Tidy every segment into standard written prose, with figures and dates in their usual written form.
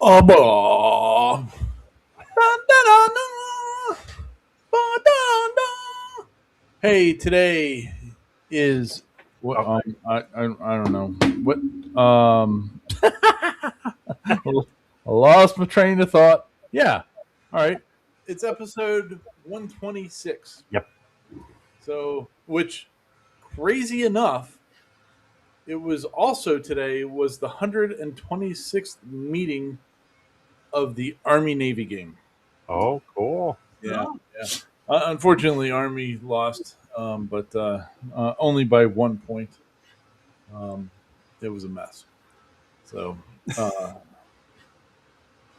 Abba. Ba-da-da-da. Hey, today is what? I don't know what. I lost my train of thought. Yeah. All right. It's episode 126. Yep. So, which crazy enough, it was also today was the 126th meeting of the Army Navy game. Oh, cool. Yeah, yeah. Unfortunately, Army lost, but only by 1 point. It was a mess. So,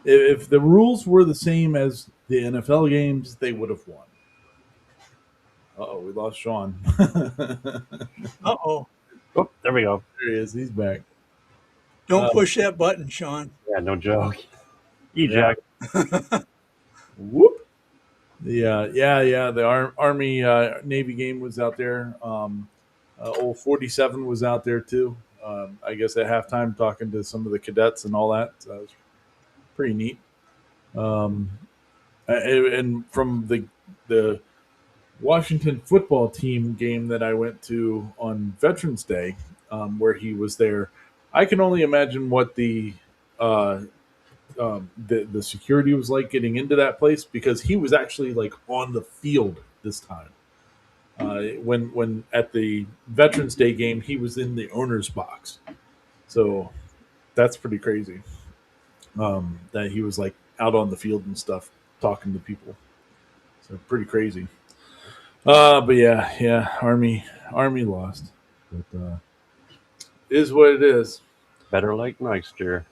if the rules were the same as the NFL games, they would have won. Oh, we lost Sean. Uh-oh. Oh, there we go. There he is. He's back. Don't push that button, Sean. Yeah, no joke. Yeah. Eject. Whoop. The Army Navy game was out there. Old 47 was out there too. I guess at halftime talking to some of the cadets and all that. So it was pretty neat. And from the Washington football team game that I went to on Veterans Day, where he was there, I can only imagine what the security was like getting into that place, because he was actually like on the field this time. When at the Veterans Day game, he was in the owner's box, so that's pretty crazy. That he was like out on the field and stuff, talking to people. So pretty crazy. But yeah, Army lost, but it is what it is. Better late next year.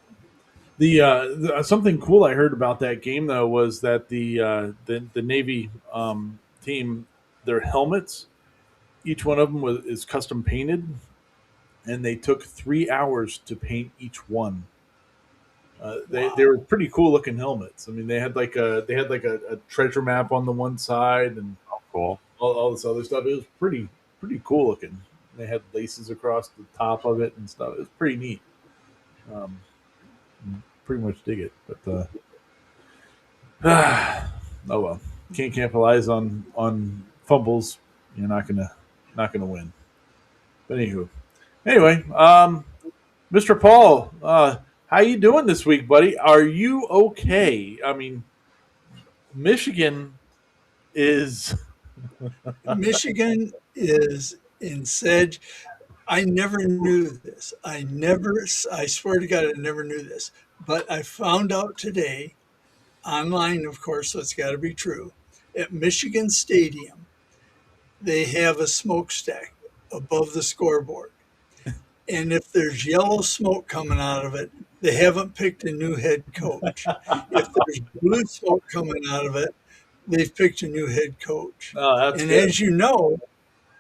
The something cool I heard about that game though was that the Navy team, their helmets, each one of them is custom painted, and they took 3 hours to paint each one. They were pretty cool looking helmets. I mean, they had like a treasure map on the one side and Oh, cool. all this other stuff. It was pretty cool looking. They had laces across the top of it and stuff. It was pretty neat. Pretty much dig it, but oh well. Can't capitalize on fumbles. You're not gonna win. But anyway, Mr. Paul, how you doing this week, buddy? Are you okay? I mean, Michigan is Michigan is in sedge. I never knew this. I swear to God, I never knew this. But I found out today, online, of course, so it's got to be true. At Michigan Stadium, they have a smokestack above the scoreboard. And if there's yellow smoke coming out of it, they haven't picked a new head coach. If there's blue smoke coming out of it, they've picked a new head coach. that's And good. as you know,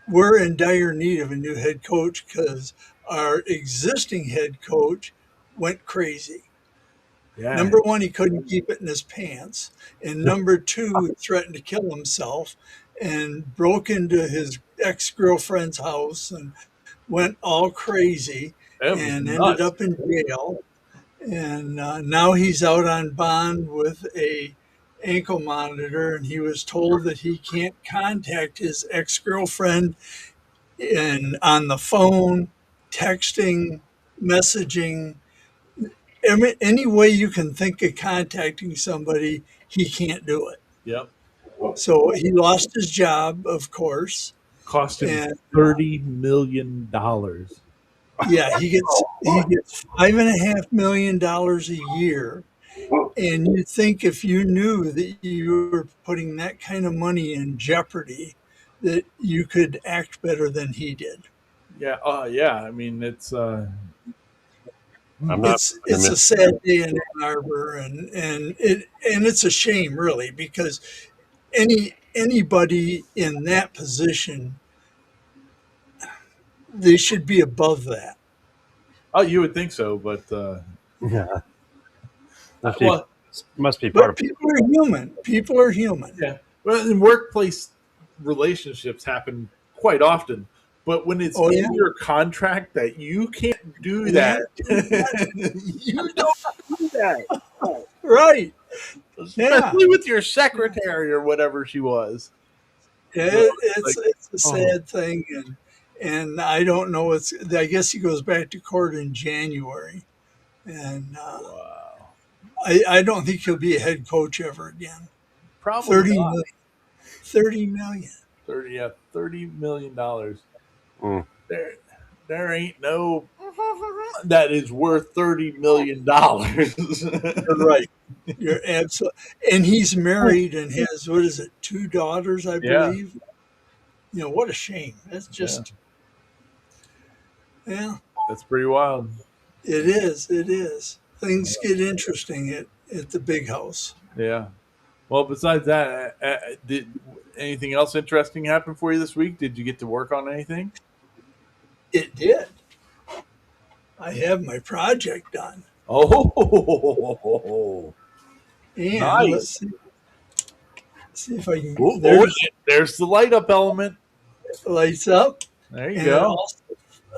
we're in dire need of a new head coach because our existing head coach went crazy. Yeah. Number one, he couldn't keep it in his pants. And number two, he threatened to kill himself and broke into his ex-girlfriend's house and went all crazy and ended up in jail. And now he's out on bond with a ankle monitor, and he was told that he can't contact his ex-girlfriend on the phone, texting, messaging. Any way you can think of contacting somebody, he can't do it. Yep. So he lost his job, of course. Cost him $30 million. Yeah, he gets $5.5 million a year. And you'd think if you knew that you were putting that kind of money in jeopardy, that you could act better than he did. Yeah. I mean, it's it's a sad day in Ann Arbor, and it's a shame, really, because anybody in that position, they should be above that. Oh, you would think so, but Yeah. well, Must be part of people are human. People are human. yeah. Well, in workplace relationships happen quite often, but when it's in your contract that you can't do that, you don't do that. Right. Yeah. Especially with your secretary or whatever she was. Like, It's a oh, sad thing, and I don't know. I guess he goes back to court in January, and wow. I don't think he'll be a head coach ever again. Probably 30 not. million. 30 million. 30 million dollars. Mm. There ain't no that is worth $30 million. You're right. You're absolutely. And he's married and has, what is it, two daughters, I Yeah, believe. What a shame. That's yeah, just, yeah, that's pretty wild. it is. It is. Things get interesting at the big house. Yeah. Well, besides that, did anything else interesting happen for you this week? Did you get to work on anything? It did. I have my project done. Oh, And nice. see if I can. Oh, there's the light up element. Lights up, There you and it go. also,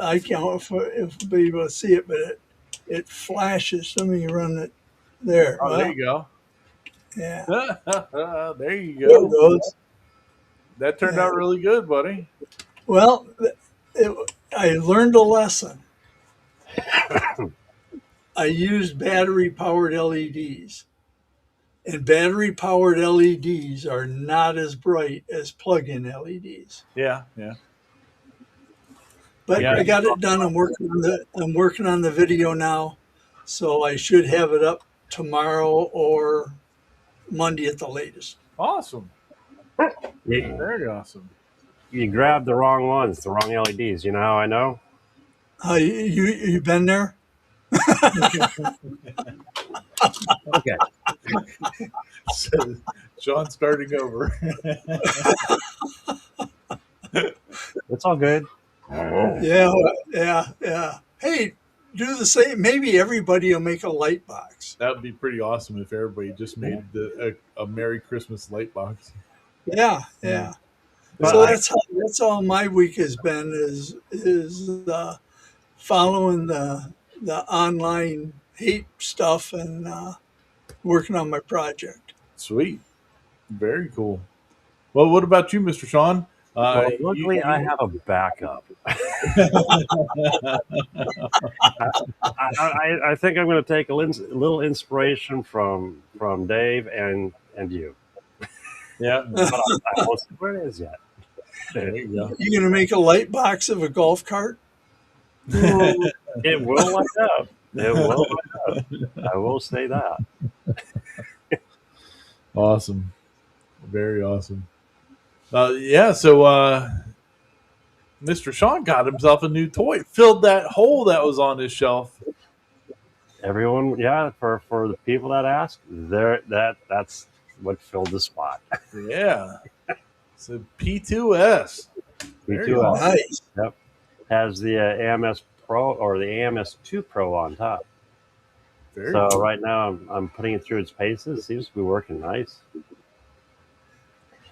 I can't if you'll be able to see it, but it flashes. Let me run it there. Oh, there Well, you go. yeah, There you there it go. goes. That turned Yeah. out really good, buddy. Well, I learned a lesson. I used battery powered LEDs, and battery powered LEDs are not as bright as plug in LEDs. Yeah, yeah. But Yeah. I got it done. I'm working on the video now, so I should have it up tomorrow or Monday at the latest. Awesome. You, Very awesome. you grabbed the wrong ones, the wrong LEDs. You know how I know? You been there? Okay. So, Sean starting over. It's all good. Yeah. Hey, do the same. Maybe everybody will make a light box. That would be pretty awesome if everybody just made a Merry Christmas light box. Yeah. But So I, that's all my week has been is following the online hate stuff and working on my project. Sweet. Very cool. Well, what about you, Mr. Sean? well, You, luckily, I you, have a backup. I think I'm going to take a little inspiration from Dave and you. yeah. But I won't say where it is yet. There you go. You gonna make a light box of a golf cart? It will light up. It will light up. I will say that. Awesome. Very awesome. Yeah, so Mr. Sean got himself a new toy, filled that hole that was on his shelf. Everyone, yeah, for the people that ask, that's what filled the spot. Yeah. It's a P2S. Very P2S. awesome. Nice. Yep. Has the AMS Pro or the AMS 2 Pro on top. Very So cool. right now I'm putting it through its paces. It seems to be working nice.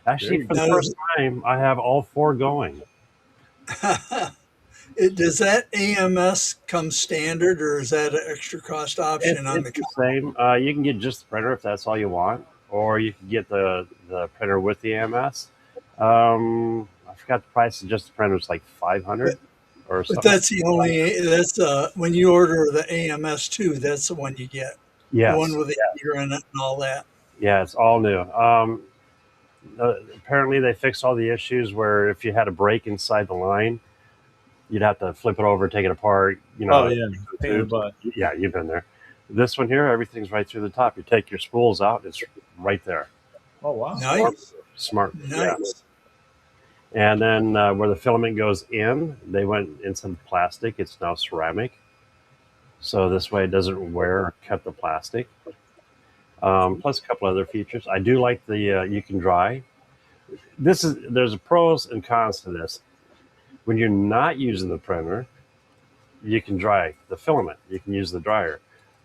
Actually, Very for the Now, first time, I have all four going. does that AMS come standard, or is that an extra cost option on It's the? the same. You can get just the printer if that's all you want, or you can get the printer with the AMS. I forgot the price of just the printer. It's like 500 or But something. that's the only. That's when you order the AMS 2. That's the one you get. The Yes. one with the heater in it and all that. Yeah, it's all new. Apparently, they fixed all the issues where if you had a break inside the line, you'd have to flip it over, take it apart. Oh, yeah. Pain in the butt. Yeah, you've been there. This one here, everything's right through the top. You take your spools out, it's right there. Oh, wow. Nice. Smart. Yeah. Nice. And then where the filament goes in, they went in some plastic. It's now ceramic. So this way it doesn't wear or cut the plastic. Plus a couple other features. I do like the you can dry. There's pros and cons to this. When you're not using the printer, you can dry the filament. You can use the dryer,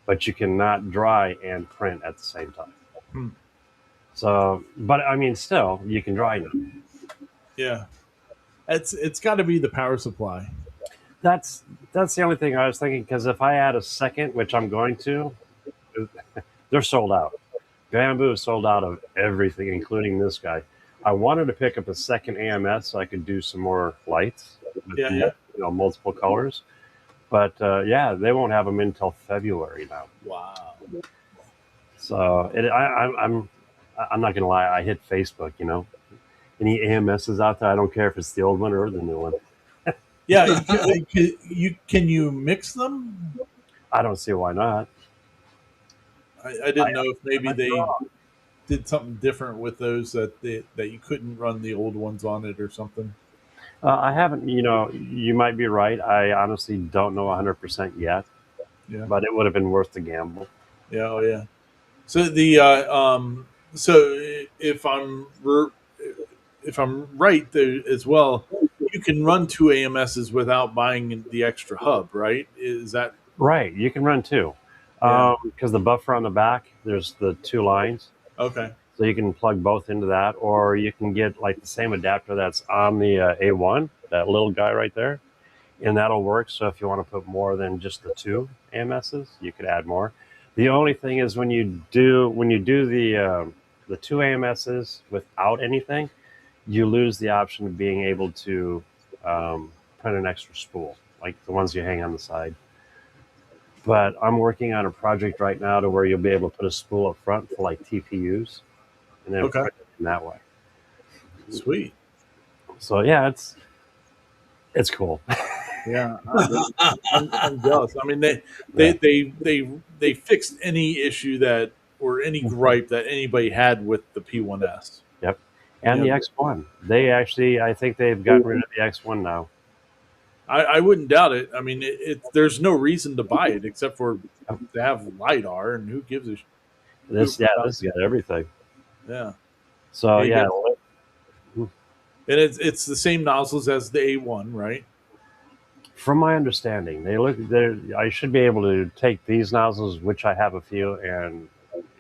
but you cannot dry and print at the same time. Hmm. So, but I mean, still, you can dry them. Yeah. It's got to be the power supply. That's the only thing I was thinking, because if I add a second, which I'm going to, They're sold out. Bamboo is sold out of everything, including this guy. I wanted to pick up a second AMS so I could do some more lights with Yeah. multiple colors. But yeah, they won't have them until February now. Wow. So I'm not gonna lie. I hit Facebook. Any AMSs out there? I don't care if it's the old one or the new one. Yeah. Can you mix them? I don't see why not. I didn't know if I maybe might be they wrong. did something different with those that you couldn't run the old ones on it or something. I haven't. You might be right. I honestly don't know 100% yet, Yeah. but it would have been worth the gamble. Yeah. Oh yeah. So so if I'm right there as well, you can run two AMSs without buying the extra hub, right? Is that Right. You can run two. yeah? Because the buffer on the back, there's the two lines. Okay. So you can plug both into that, or you can get like the same adapter that's on the A1, that little guy right there, and that'll work. So if you want to put more than just the two AMSs, you could add more. The only thing is when you do the two AMSs without anything, you lose the option of being able to print an extra spool, like the ones you hang on the side. But I'm working on a project right now to where you'll be able to put a spool up front for like TPUs, and then Okay. print it in that way. Sweet. So yeah, it's cool. Yeah. I'm jealous. I mean, Yeah. they fixed any issue that or any gripe that anybody had with the P1S. Yep. And Yeah. the X1. I think they've gotten rid of the X1 now. I wouldn't doubt it. I mean, there's no reason to buy it except for to have lidar, and who gives a This hoot yeah, about this has got everything. yeah. So You yeah, get, and it's the same nozzles as the A1, right? from my understanding, I should be able to take these nozzles, which I have a few, and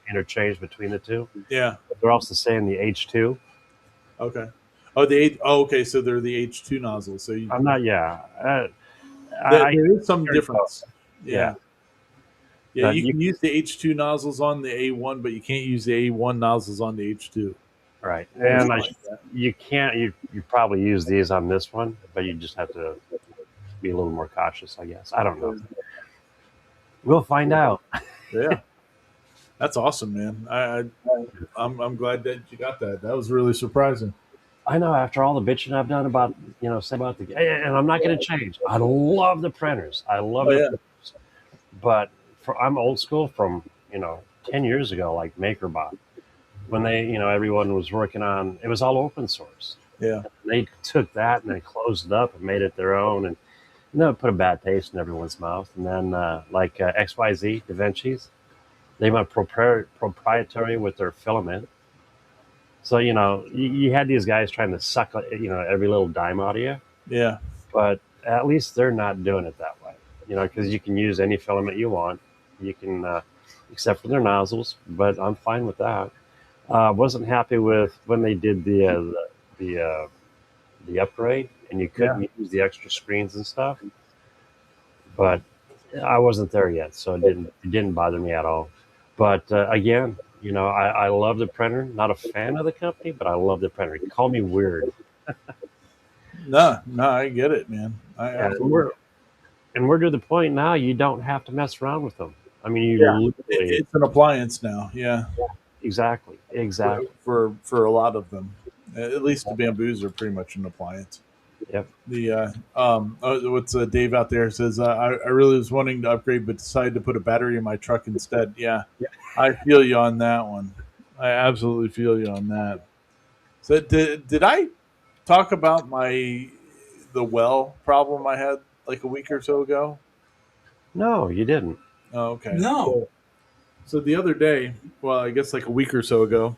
interchange between the two. Yeah. But they're also saying the H2. Okay. Oh, the H. Oh, okay. So they're the H2 nozzles. So I'm not. Yeah. I there is some difference. yeah. Yeah. Yeah. But You you can use the H2 nozzles on the A1, but you can't use the A1 nozzles on the H2. right, Or and something like that. you can't. You probably use these on this one, but you just have to be a little more cautious, I guess. I don't know. We'll find out. Yeah. That's awesome, man. I'm glad that you got that. That was really surprising. I know after all the bitching I've done about, say about and I'm not going to change. I love the printers. I love Oh the yeah. printers. But I'm old school from, 10 years ago, like MakerBot, when everyone was working on, it was all open source. Yeah. They took that and they closed it up and made it their own. And, it put a bad taste in everyone's mouth. And then XYZ, DaVinci's, they went proprietary with their filament. So, you had these guys trying to suck, every little dime out of you, Yeah. but at least they're not doing it that way, because you can use any filament you want. You can, except for their nozzles, but I'm fine with that. Wasn't happy with when they did the upgrade and you couldn't use the extra screens and stuff, but I wasn't there yet, so it didn't bother me at all. But again, I love the printer. Not a fan of the company, but I love the printer. Call me weird. No, I get it, man. I And absolutely. we're to the point now you don't have to mess around with them. I mean, you Yeah. literally It's an appliance now. Yeah. exactly. For a lot of them, at least the bamboos are pretty much an appliance. Yep. The what's Dave out there says I really was wanting to upgrade but decided to put a battery in my truck instead. Yeah, I feel you on that one. I absolutely feel you on that. So did I talk about the well problem I had like a week or so ago? No, you didn't. Oh, okay. No. So the other day, well, I guess like a week or so ago,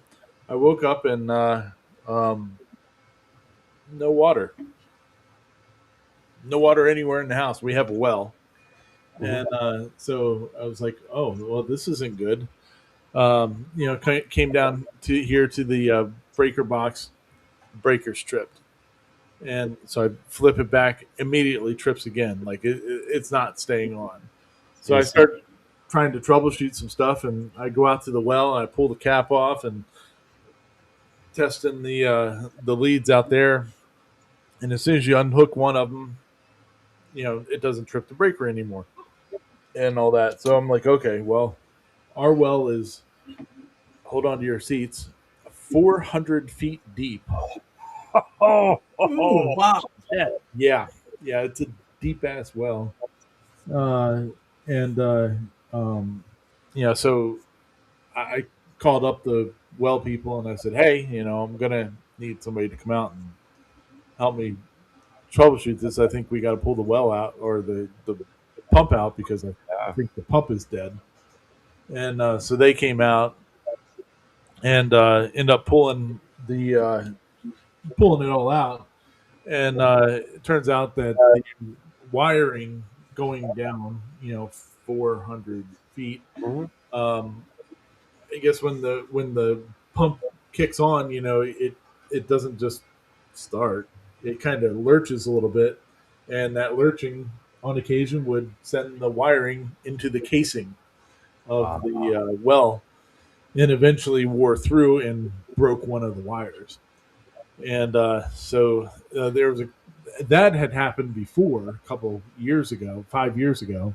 I woke up and um, no water. No water anywhere in the house. We have a well. Mhm. And so I was like, oh, well, this isn't good. Came down to here to the breaker box, breaker stripped. And so I flip it back, immediately trips again. Like it's not staying on. So I It's start trying to troubleshoot some stuff, and I go out to the well and I pull the cap off and testing the leads out there. And as soon as you unhook one of them, it doesn't trip the breaker anymore and all that. So I'm like, okay, well, our well is, hold on to your seats, 400 feet deep. Oh, Ooh, wow. shit. Yeah, yeah, it's a deep ass well. And so I called up the well people and I said, hey, I'm gonna need somebody to come out and help me troubleshoot this. I think we got to pull the well out or the pump out because I Yeah. think the pump is dead. And so they came out and end up pulling it all out. And it turns out that the wiring going down, 400 feet. Mhm. I guess when the pump kicks on, it doesn't just start. It kind of lurches a little bit, and that lurching on occasion would send the wiring into the casing of the well, and eventually wore through and broke one of the wires. And so there was that had happened before a couple years ago, 5 years ago.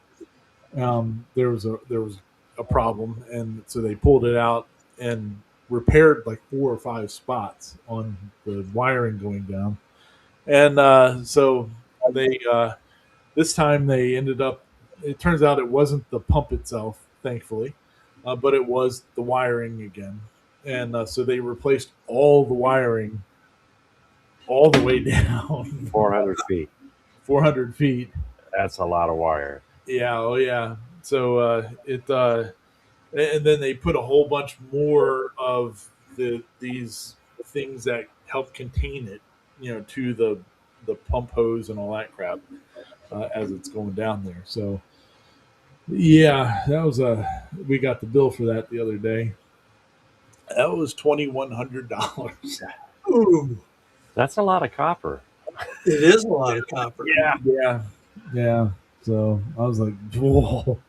There was a problem, and so they pulled it out and repaired like 4 or 5 spots on the wiring going down. And so they this time they ended up. It turns out it wasn't the pump itself, thankfully, but it was the wiring again. And so they replaced all the wiring all the way down 400 feet. 400 feet. That's a lot of wire. Yeah, oh yeah. So and then they put a whole bunch more of these things that help contain it, to the pump hose and all that crap as it's going down there. So yeah, that was we got the bill for that the other day. That was $2,100. Ooh, That's a lot of copper. it is a lot of copper. Yeah. Yeah, yeah. So I was like, whoa.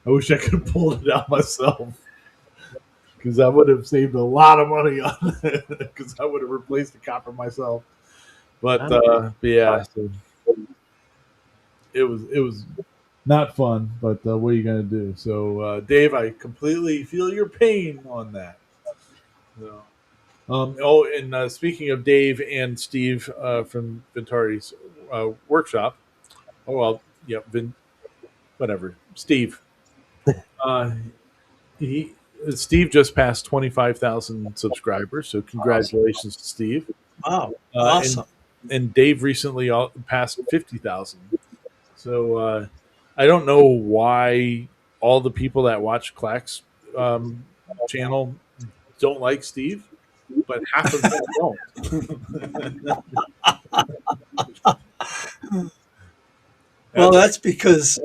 I wish I could have pulled it out myself because I would have saved a lot of money on it because I would have replaced the copper myself. But yeah, so it was not fun. But what are you gonna do? So Dave, I completely feel your pain on that. So, and speaking of Dave and Steve from Ventari's workshop. Oh well, yeah, whatever. Steve. Uh, he Steve just passed 25,000 subscribers, so congratulations to Steve. Wow, Uh, awesome. and Dave recently passed 50,000. So I don't know why all the people that watch Clack's channel don't like Steve, but half of them don't. Well, that's because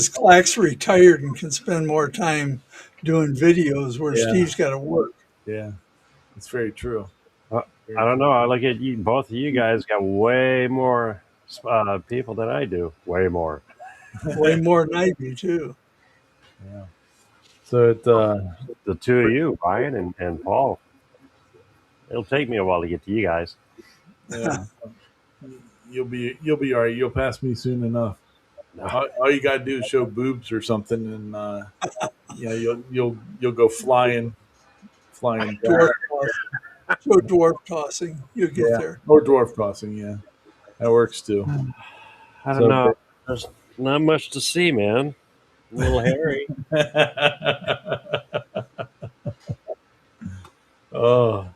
Clack's retired and can spend more time doing videos where Yeah. Steve's got to work. Yeah, it's very true. Uh, Very I don't true. know. I look at you. Both of you guys got way more people than I do. Way more. Way more than I do too. Yeah. So it The two of you, Ryan and Paul. It'll take me a while to get to you guys. yeah. You'll be all right. You'll pass me soon enough. No. All you gotta do is show boobs or something, and you'll go flying down. Dwarf tossing. So dwarf tossing, you'll get Yeah, there. or dwarf tossing. Yeah, that works too. I don't So know. There's not much to see, man. A little hairy. oh,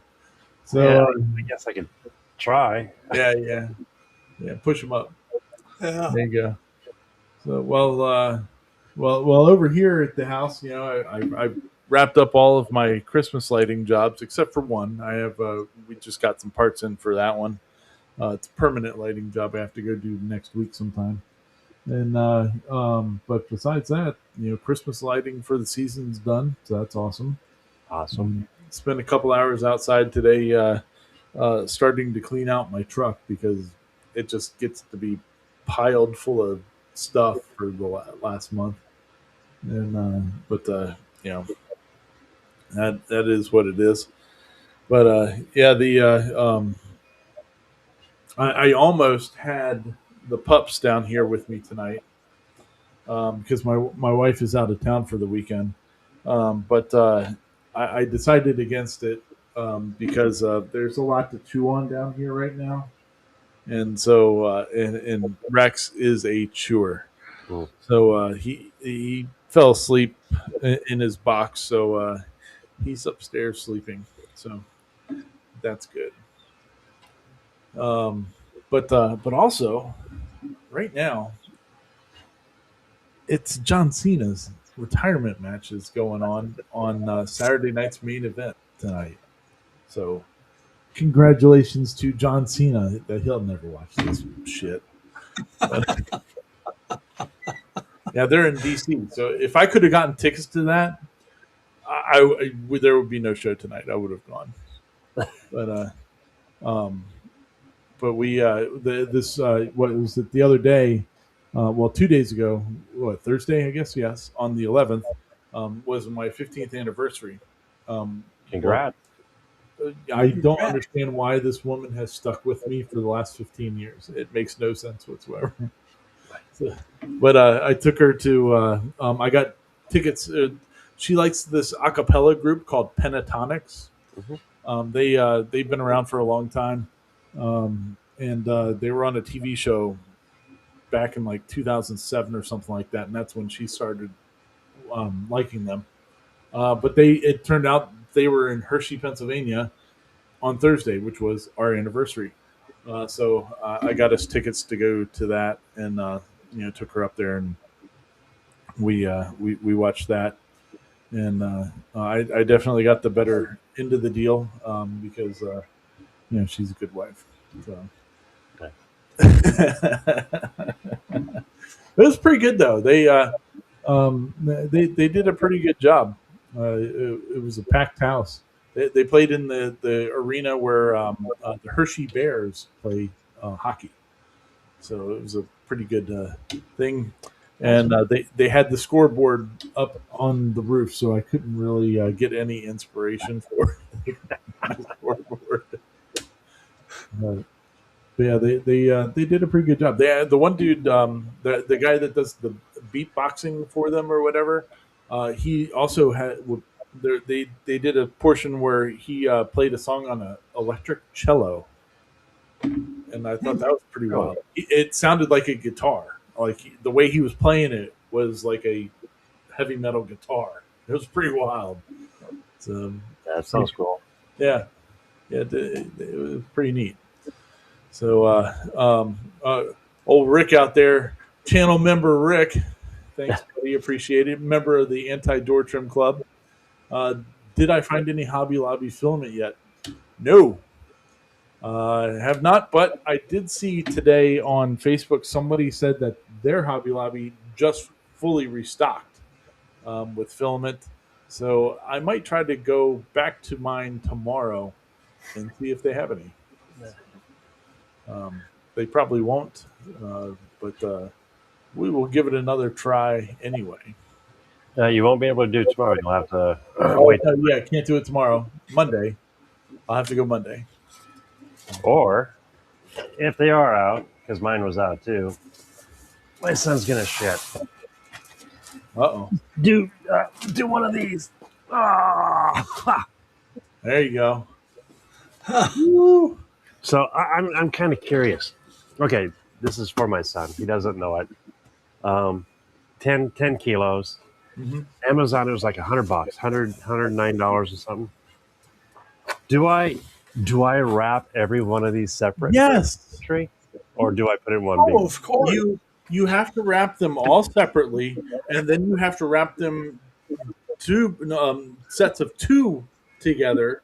so Yeah, I guess I could try. yeah. Push them up. Yeah. There you go. So well, over here at the house, I wrapped up all of my Christmas lighting jobs except for one. I have we just got some parts in for that one. It's a permanent lighting job I have to go do next week sometime. And but besides that, Christmas lighting for the season's done, so that's awesome. Awesome. Spent a couple hours outside today, starting to clean out my truck because it just gets to be piled full of stuff for the last month. and but that is what it is. But yeah, the I almost had the pups down here with me tonight because my wife is out of town for the weekend. But I decided against it because there's a lot to chew on down here right now, and so and Rex is a chewer, Mm. so he fell asleep in his box, so he's upstairs sleeping, so that's good. Um, but also right now it's John Cena's retirement matches going on Saturday night's main event tonight. So congratulations to John Cena. He'll never watch this shit. But, yeah, they're in DC. So if I could have gotten tickets to that, there would be no show tonight. I would have gone. But um, but we this what was it the other day? Well, 2 days ago, what Thursday? I guess yes. On the 11th was my 15th anniversary. Well, Congrats. I don't Congrats. understand why this woman has stuck with me for the last 15 years. It makes no sense whatsoever. So, but I took her to. I got tickets. She likes this a cappella group called Pentatonics. Hmm. They've been around for a long time, and they were on a TV show back in like 2007 or something like that, and that's when she started liking them. But it turned out they were in Hershey, Pennsylvania, on Thursday, which was our anniversary. So I got us tickets to go to that, and took her up there, and we watched that, and I definitely got the better end of the deal because she's a good wife. So Okay. it was pretty good though. They did a pretty good job. It was a packed house. They played in the arena where the Hershey Bears play hockey. So it was a pretty good thing. And they had the scoreboard up on the roof, so I couldn't really get any inspiration for the scoreboard. But yeah, they did a pretty good job. The one dude, the guy that does the beatboxing for them or whatever, he also they did a portion where he played a song on a electric cello, and I thought that was pretty Really? wild. It sounded like a guitar, like the way he was playing it was like a heavy metal guitar. It was pretty wild. So That sounds cool. yeah, yeah, it was pretty neat. So, old Rick out there, channel member Rick, thanks, buddy, appreciate it. Member of the Anti Door Trim Club. Uh, did I find any Hobby Lobby filament yet? No, I have not. But I did see today on Facebook somebody said that their Hobby Lobby just fully restocked with filament. So I might try to go back to mine tomorrow and see if they have any. Um, they probably won't, but we will give it another try anyway. You won't be able to do it tomorrow. You'll have to Oh, wait. no, yeah, can't do it tomorrow. Monday. I'll have to go Monday. Or if they are out, because mine was out too, my son's gonna shit. Uh-oh. Do one of these. Ah! There you go. So I'm kind of curious. Okay, this is for my son. He doesn't know it. 10 kilos. Mm-hmm. Amazon, it was like $100, $109 or something. Do I wrap every one of these separate? Yes. Tree, or do I put it in one Oh, big? of course. You have to wrap them all separately, and then you have to wrap them two sets of two together,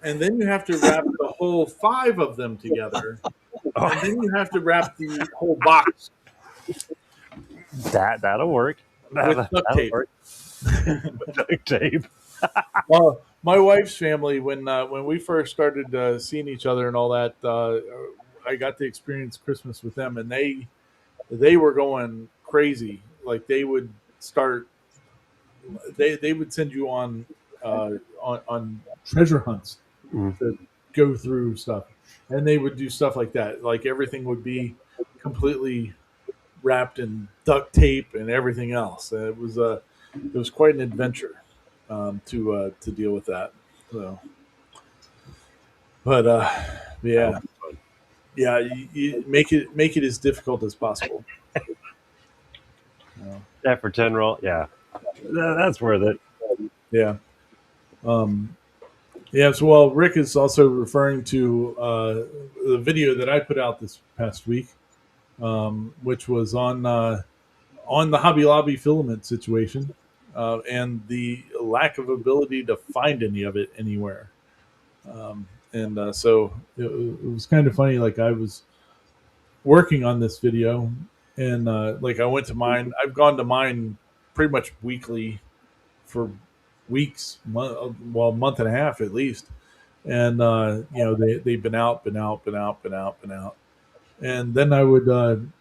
and then you have to wrap the whole five of them together, and then you have to wrap the whole box That'll work. with duct That'll tape. work. Duct tape. Well, my wife's family, when we first started seeing each other and all that, I got to experience Christmas with them, and they were going crazy. Like they would start they would send you on treasure hunts Mm. to go through stuff, and they would do stuff like that. Like everything would be completely wrapped in duct tape and everything else. It was quite an adventure to deal with that. So, but That yeah, was fun. yeah, you make it as difficult as possible. You know? Yeah, for 10 roll. Yeah, that's worth it. Yeah. Um, yeah. So, well, Rick is also referring to the video that I put out this past week, which was on the Hobby Lobby filament situation and the lack of ability to find any of it anywhere. And so it was kind of funny. Like I was working on this video, and like I went to mine. I've gone to mine pretty much weekly for weeks, well, month and a half at least. And they've been out, been out, been out, been out, been out. And then I would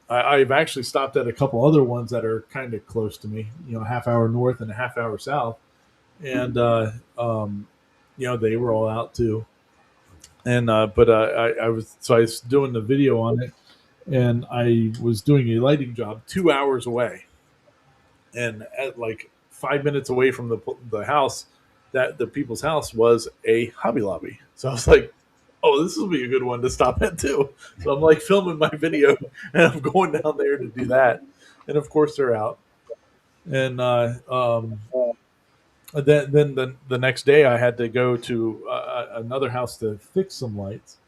I've actually stopped at a couple other ones that are kind of close to me, a half hour north and a half hour south, and they were all out too. And but I was doing the video on it, and I was doing a lighting job 2 hours away, and at like 5 minutes away from the house, that the people's house was a Hobby Lobby. So I was like, oh, this will be a good one to stop at too. So I'm like filming my video, and I'm going down there to do that, and of course they're out. And then the next day I had to go to another house to fix some lights,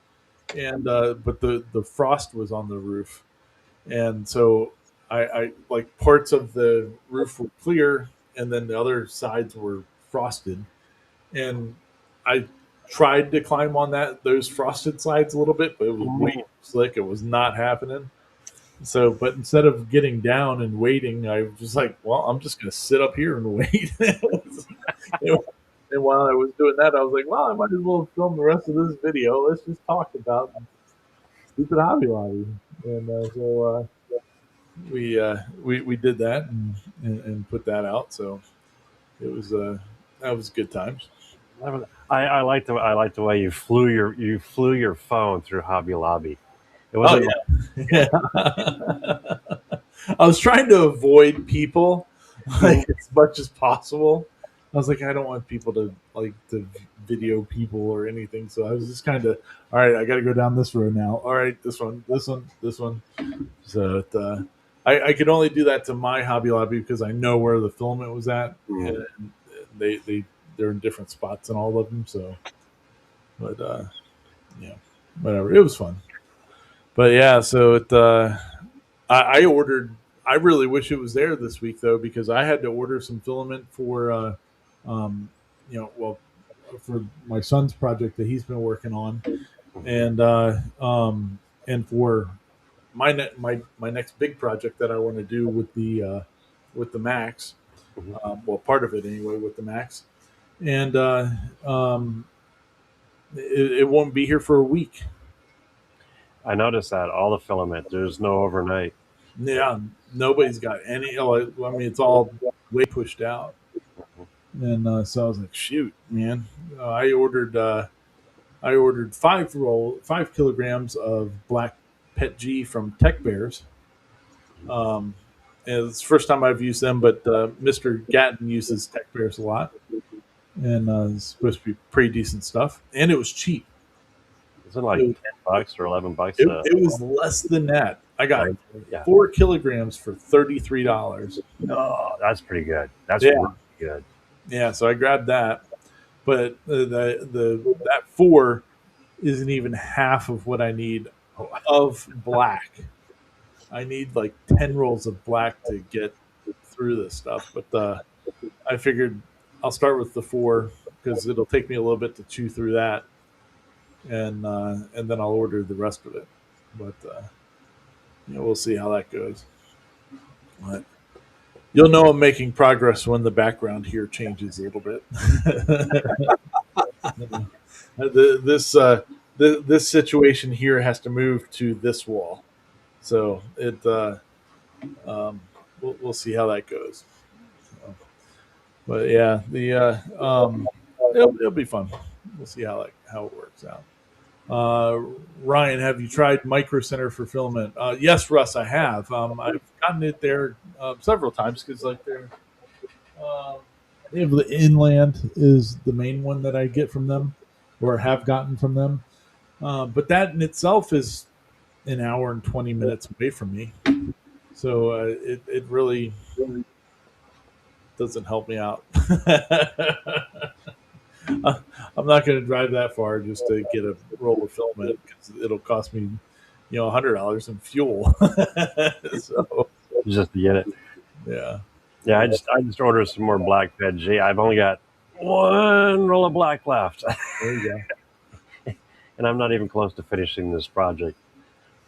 and but the frost was on the roof, and so I like parts of the roof were clear, and then the other sides were frosted, and I tried to climb on those frosted sides a little bit, but it was way too slick. It was not happening. So, but instead of getting down and waiting, I was just like, well, I'm just going to sit up here and wait. And while I was doing that, I was like, well, I might as well film the rest of this video. Let's just talk about stupid Hobby Lobby. And we did that and put that out. So it was that was good times. I like the way you flew your phone through Hobby Lobby. It Oh wasn't yeah, I was trying to avoid people like as much as possible. I was like, I don't want people to video people or anything. So I was just kind of, all right, I got to go down this road now. All right, this one, this one, this one. So I could only do that to my Hobby Lobby because I know where the filament was at, and they're in different spots in all of them. So, but yeah, whatever. It was fun. But yeah, so I ordered. I really wish it was there this week though, because I had to order some filament for, um, well, for my son's project that he's been working on, and and for my next big project that I want to do with the Max. Well, part of it anyway with the Max, and um, it won't be here for a week. I noticed that all the filament. There's no overnight. Yeah, nobody's got any. I mean, it's all way pushed out, and so I was like, "Shoot, man!" I ordered 5 kilograms of black Pet G from Tech Bears. And it's the first time I've used them, but Mr. Gatton uses Tech Bears a lot, and it's supposed to be pretty decent stuff. And it was cheap. Isn't it like It, $10 or $11? it was less than that. I got Yeah. 4 kilograms for $33. Oh, that's pretty good. That's Yeah. really good. Yeah, so I grabbed that, but the that 4 isn't even half of what I need of black. I need like 10 rolls of black to get through this stuff. But I figured I'll start with the 4 because it'll take me a little bit to chew through that, and then I'll order the rest of it. But we'll see how that goes. But you'll know I'm making progress when the background here changes a little bit. This situation here has to move to this wall, so we'll see how that goes. So, But yeah, it'll be fun. We'll see how it works out. Uh, Ryan, have you tried Micro Center for Filament? Yes, Russ, I have. I've gotten it there several times because like um, they have the Inland is the main one that I get from them or have gotten from them. But that in itself is an hour and 20 minutes away from me. So it really doesn't help me out. I'm not going to drive that far just to get a roll of filament because it'll cost me, $100 in fuel. So just to get it. yeah, Yeah, I just ordered some more black veg. I've only got one roll of black left, there you go. and I'm not even close to finishing this project.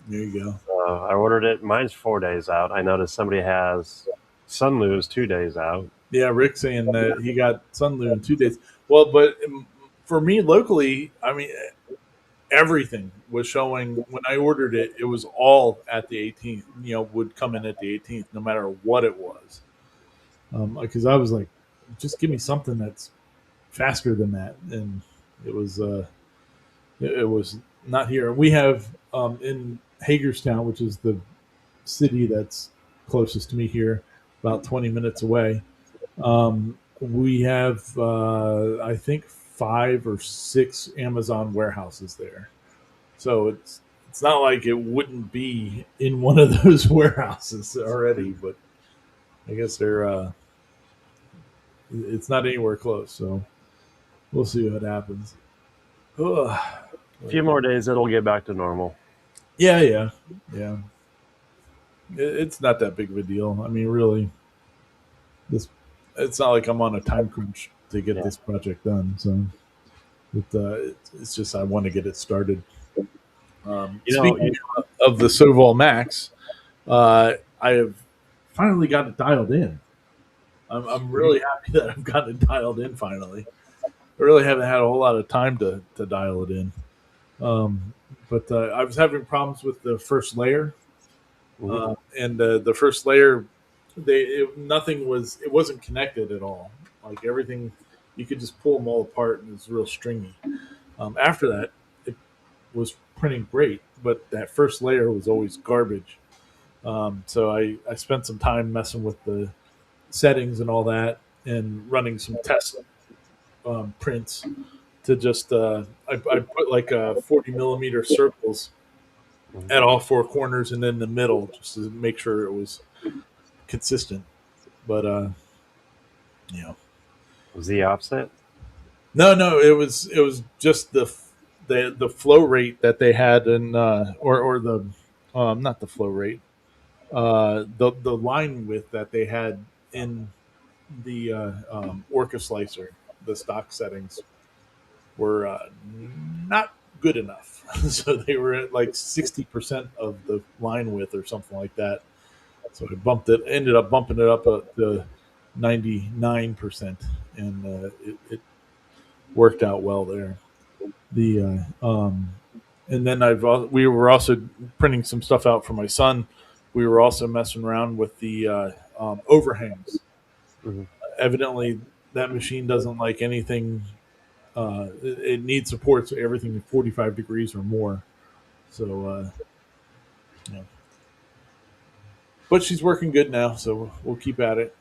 There you I ordered it. Mine's 4 days out. I noticed somebody has Sunlu's 2 days out. Yeah, Rick saying that he got Sunlu in 2 days. Well, but for me locally, I mean, everything was showing when I ordered it. It was all at the 18th. Would come in at the 18th, no matter what it was. Because I was like, just give me something that's faster than that, and it was it was not here. We have in Hagerstown, which is the city that's closest to me here, about 20 minutes away. We have I think 5 or 6 Amazon warehouses there, so it's not like it wouldn't be in one of those warehouses already, but I guess they're it's not anywhere close, so we'll see what happens. Ugh. A few more days, it'll get back to normal. Yeah. It's not that big of a deal. I mean, really, this it's not like I'm on a time crunch to get this project done. So it's just I want to get it started. Speaking of the Soval Max, I have finally got it dialed in. I'm really happy that I've gotten it dialed in finally. I really haven't had a whole lot of time to dial it in. But I was having problems with the first layer, and the first layer, it wasn't connected at all. Like everything, you could just pull them all apart, and it was real stringy. After that, it was printing great, but that first layer was always garbage. So I spent some time messing with the settings and all that, and running some test prints to just I put like 40 millimeter circles at all 4 corners and then the middle just to make sure it was consistent. But Was the offset? no, it was just the flow rate that they had in or the not the flow rate, the line width that they had in the Orca slicer. The stock settings were not good enough. So they were at like 60% of the line width or something like that. So I ended up bumping it up to 99%, and it worked out well there. The and then we were also printing some stuff out for my son. We were also messing around with the overhangs. Mm-hmm. Evidently, that machine doesn't like anything. It needs support, so everything 45 degrees or more. So, yeah. But she's working good now, so we'll keep at it.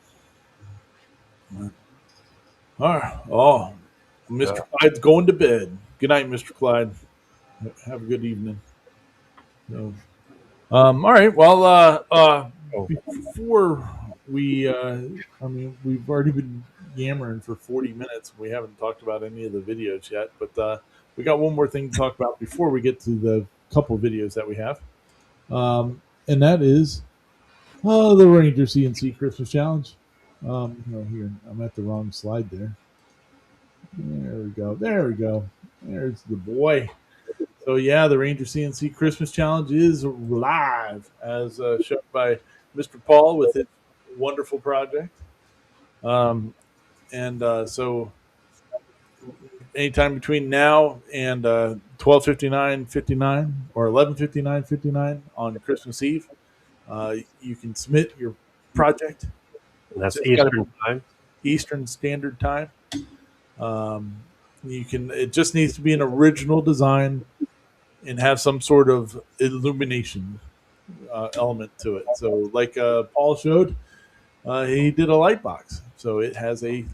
All right. Oh, Mr. Clyde's going to bed. Good night, Mr. Clyde. Have a good evening. So, all right. Well, before we've already been yammering for 40 minutes. We haven't talked about any of the videos yet, but we got one more thing to talk about before we get to the couple videos that we have. And that is the Ranger CNC Christmas Challenge. Here, I'm at the wrong slide there. There we go. There's the boy. So yeah, the Ranger CNC Christmas Challenge is live, as shown by Mr. Paul with his wonderful project. So anytime between now and 12:59:59 or 11:59:59 on Christmas Eve, you can submit your project. That's Eastern time. Eastern Standard Time. You can. It just needs to be an original design and have some sort of illumination element to it. So, like Paul showed, he did a light box, so it has a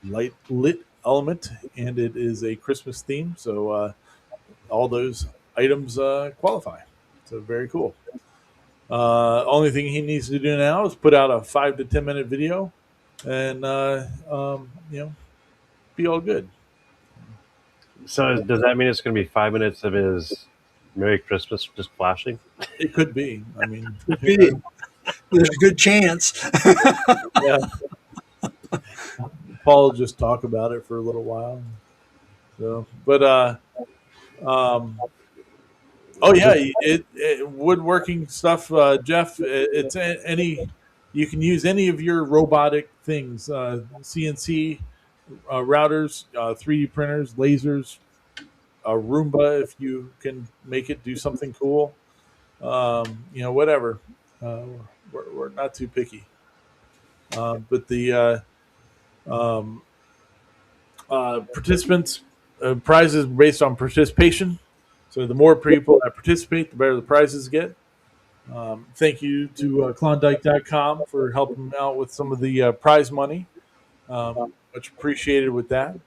light lit element, and it is a Christmas theme. So all those items qualify. So very cool. Only thing he needs to do now is put out a 5 to 10 minute video, and be all good. So does that mean it's going to be 5 minutes of his Merry Christmas just flashing? It could be. I mean, There's a good chance. yeah. Paul will just talk about it for a little while. So, but oh yeah, it woodworking stuff, Jeff. It's any. You can use any of your robotic things, CNC routers, 3D printers, lasers, a Roomba if you can make it do something cool. Whatever. Uh, we're not too picky. But the um, participants prizes based on participation. So the more people that participate, the better the prizes get. Thank you to Klondike.com for helping out with some of the prize money. Much appreciated with that.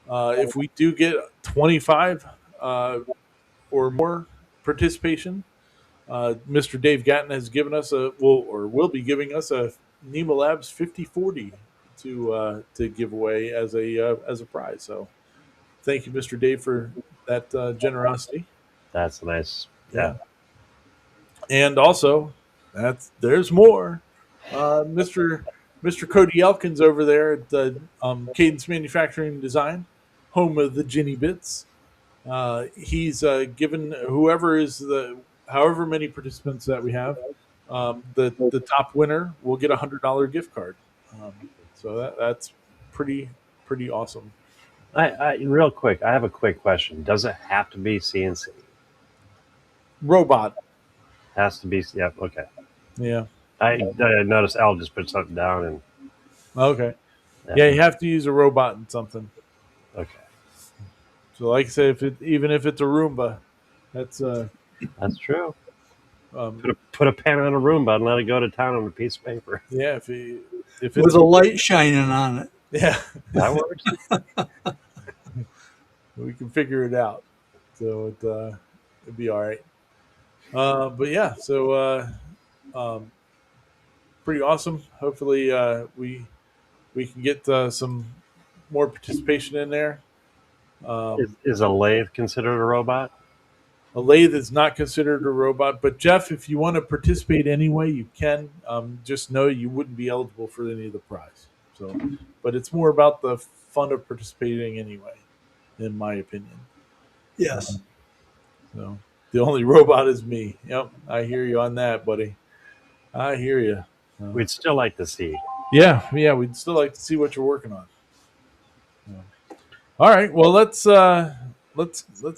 If we do get 25 or more participation, Mr. Dave Gatton has given us will be giving us a NEMA Labs 5040 to give away as a prize. So thank you, Mr. Dave, for that generosity. That's nice. Yeah. And also, there's more. Mr. Cody Elkins over there at the Cadence Manufacturing and Design, home of the Ginny Bits. He's given however many participants that we have, the top winner will get $100 gift card. So that's pretty awesome. I real quick, I have a quick question. Does it have to be CNC? Robot. Has to be. Yeah. Okay. Yeah. I noticed Al just put something down and. Okay. Yeah, you have to use a robot and something. Okay. So, like I said, even if it's a Roomba, that's true. Put a pen on a Roomba and let it go to town on a piece of paper. Yeah, if it's with a light shining on it. Yeah, that works. We can figure it out. So it'd be all right. But yeah, so pretty awesome. Hopefully, we can get some more participation in there. Is a lathe considered a robot? A lathe is not considered a robot, but Jeff, if you want to participate anyway, you can. Just know you wouldn't be eligible for any of the prize. So, but it's more about the fun of participating anyway, in my opinion. Yes. So the only robot is me. Yep, I hear you on that, buddy. I hear you. We'd still like to see. Yeah, we'd still like to see what you're working on. All right, well let's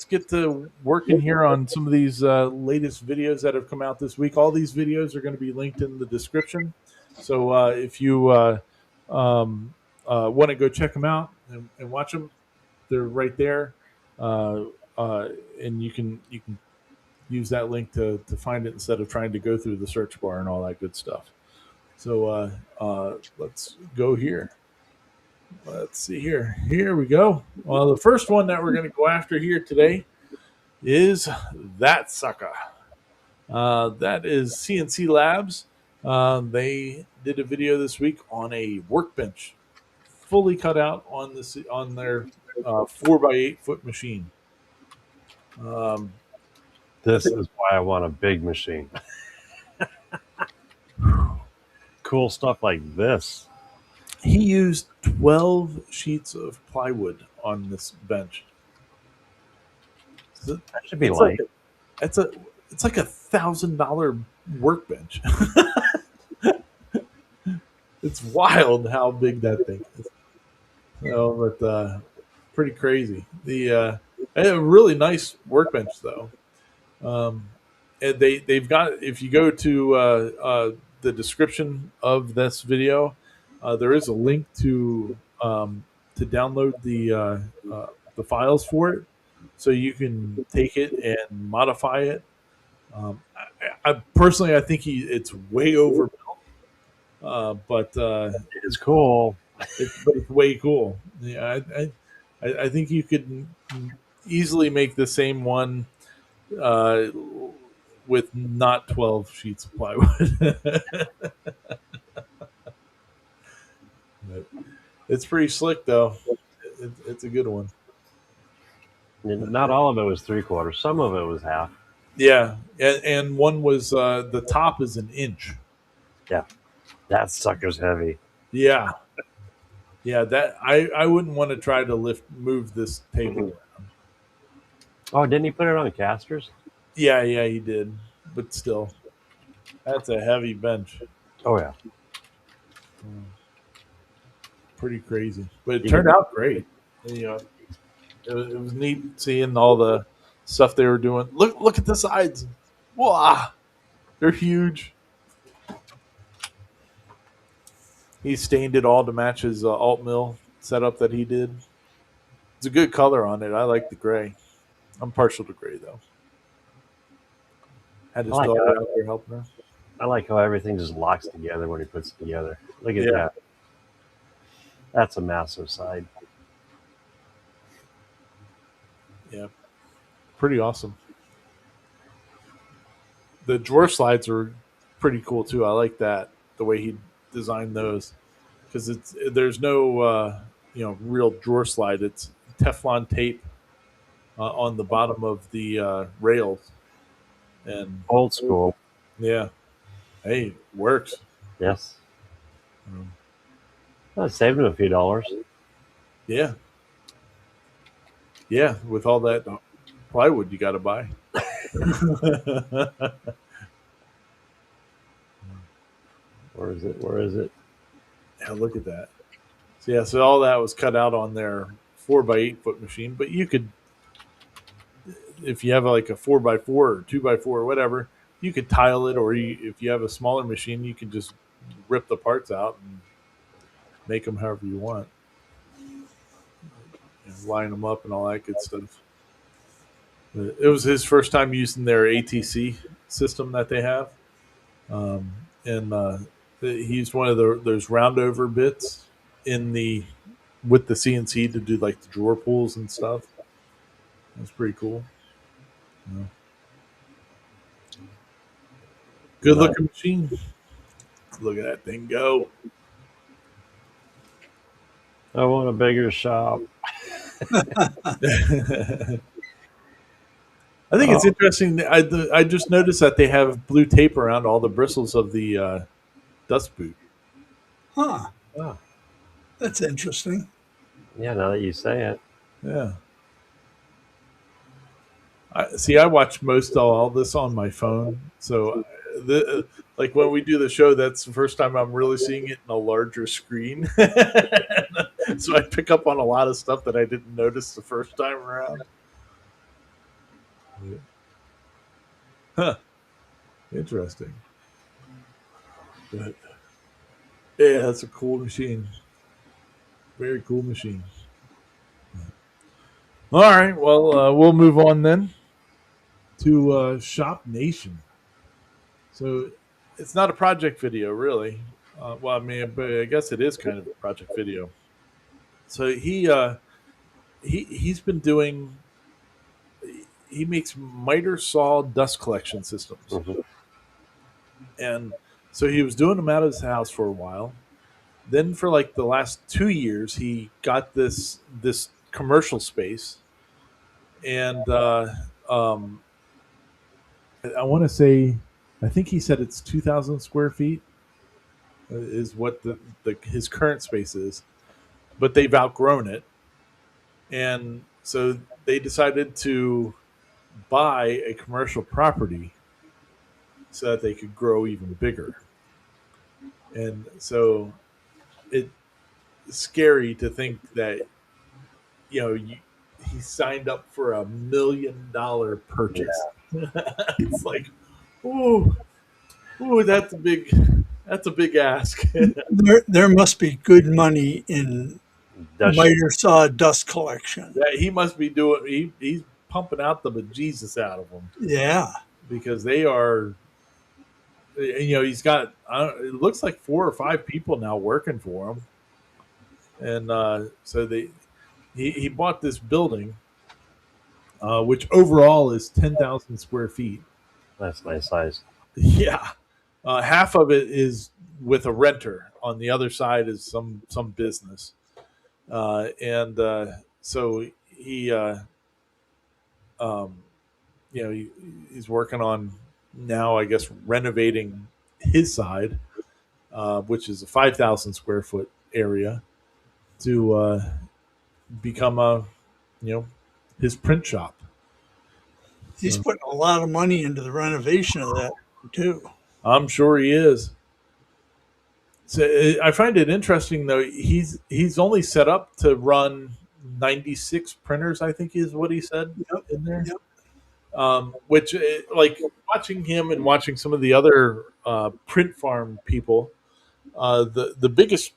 get to working here on some of these latest videos that have come out this week. All these videos are going to be linked in the description, so if you want to go check them out and watch them, they're right there, and you can use that link to find it instead of trying to go through the search bar and all that good stuff. So let's go here. Let's see here. Here we go. Well, the first one that we're going to go after here today is that sucker. That is CNC Labs. They did a video this week on a workbench, fully cut out on their 4x8 foot machine. This is why I want a big machine. Cool stuff like this. He used 12 sheets of plywood on this bench. That should be light. It's like $1,000 workbench. It's wild how big that thing is. But pretty crazy. A really nice workbench though. And they've got, if you go to the description of this video, There is a link to download the files for it, so you can take it and modify it. I personally, I think it's way overbuilt, but It's cool. it's way cool. Yeah, I think you could easily make the same one uh, with not 12 sheets of plywood. But it's pretty slick, though. It's a good one. Not all of it was 3/4. Some of it was half. Yeah, and one was the top is an inch. Yeah, that sucker's heavy. Yeah, yeah. That I wouldn't want to try to move this table. Oh, didn't he put it on casters? Yeah, yeah, he did, but still, that's a heavy bench. Oh yeah. Pretty crazy, but it You turned could, out great. You know, it was neat seeing all the stuff they were doing. Look at the sides. Wow, they're huge. He stained it all to match his alt mill setup that he did. It's a good color on it. I like the gray. I'm partial to gray though. Had I his like daughter how out there helping her. I like how everything just locks together when he puts it together. Look at Yeah, that. That's a massive side. yeah, pretty awesome. The drawer slides are pretty cool too. I like that the way he designed those because there's no real drawer slide. It's Teflon tape on the bottom of the rails, and Old school. yeah, hey, works. Yes. Um, I saved him a few dollars. yeah, yeah, with all that plywood you got to buy. Where is it? Where is it? Yeah, look at that. So yeah, so all that was cut out on their 4x8 foot machine, but you could, if you have like a 4x4 or 2x4 or whatever, you could tile it, or if you have a smaller machine, you can just rip the parts out and make them however you want, line them up and all that good stuff. But it was his first time using their ATC system that they have, and he used one of those roundover bits in the with the CNC to do like the drawer pulls and stuff. That's pretty cool. Yeah. Good Nice. looking machine. Look at that thing go. I want a bigger shop. I think it's Oh, interesting. I just noticed that they have blue tape around all the bristles of the dust boot. Huh. oh. That's interesting. Yeah, now that you say it. Yeah. I watch most of all this on my phone. So, like when we do the show, that's the first time I'm really seeing it in a larger screen. So I pick up on a lot of stuff that I didn't notice the first time around. Huh. Interesting. But yeah, that's a cool machine. Very cool machine. All right. Well, we'll move on then to Shop Nation. So it's not a project video, really. Well, I mean, but I guess it is kind of a project video. So he's been doing. He makes miter saw dust collection systems, Mhm. and so he was doing them out of his house for a while. Then for like the last 2 years, he got this commercial space, and I want to say, I think he said it's 2,000 square feet is what his current space is, but they've outgrown it, and so they decided to buy a commercial property so that they could grow even bigger. And so it's scary to think that you know you, he signed up for $1 million Yeah. purchase. It's like, ooh, ooh, That's a big ask. There must be good money in Does miter saw dust collection. Yeah, he must be doing. He's pumping out the bejesus out of them Yeah. because they are. He's got. It looks like 4 or 5 people now working for him, and so he bought this building, which overall is 10,000 square feet. that's nice size. Yeah, half of it is with a renter. On the other side is some business, and so he. Um, he's working on now, I guess, renovating his side, which is a 5,000 square foot area, to become you know, his print shop. He's So putting a lot of money into the renovation of that too. I'm sure he is. So I find it interesting though. He's only set up to run 96 printers. I think is what he said Yep. in there. Yep. Which like watching him and watching some of the other print farm people, the biggest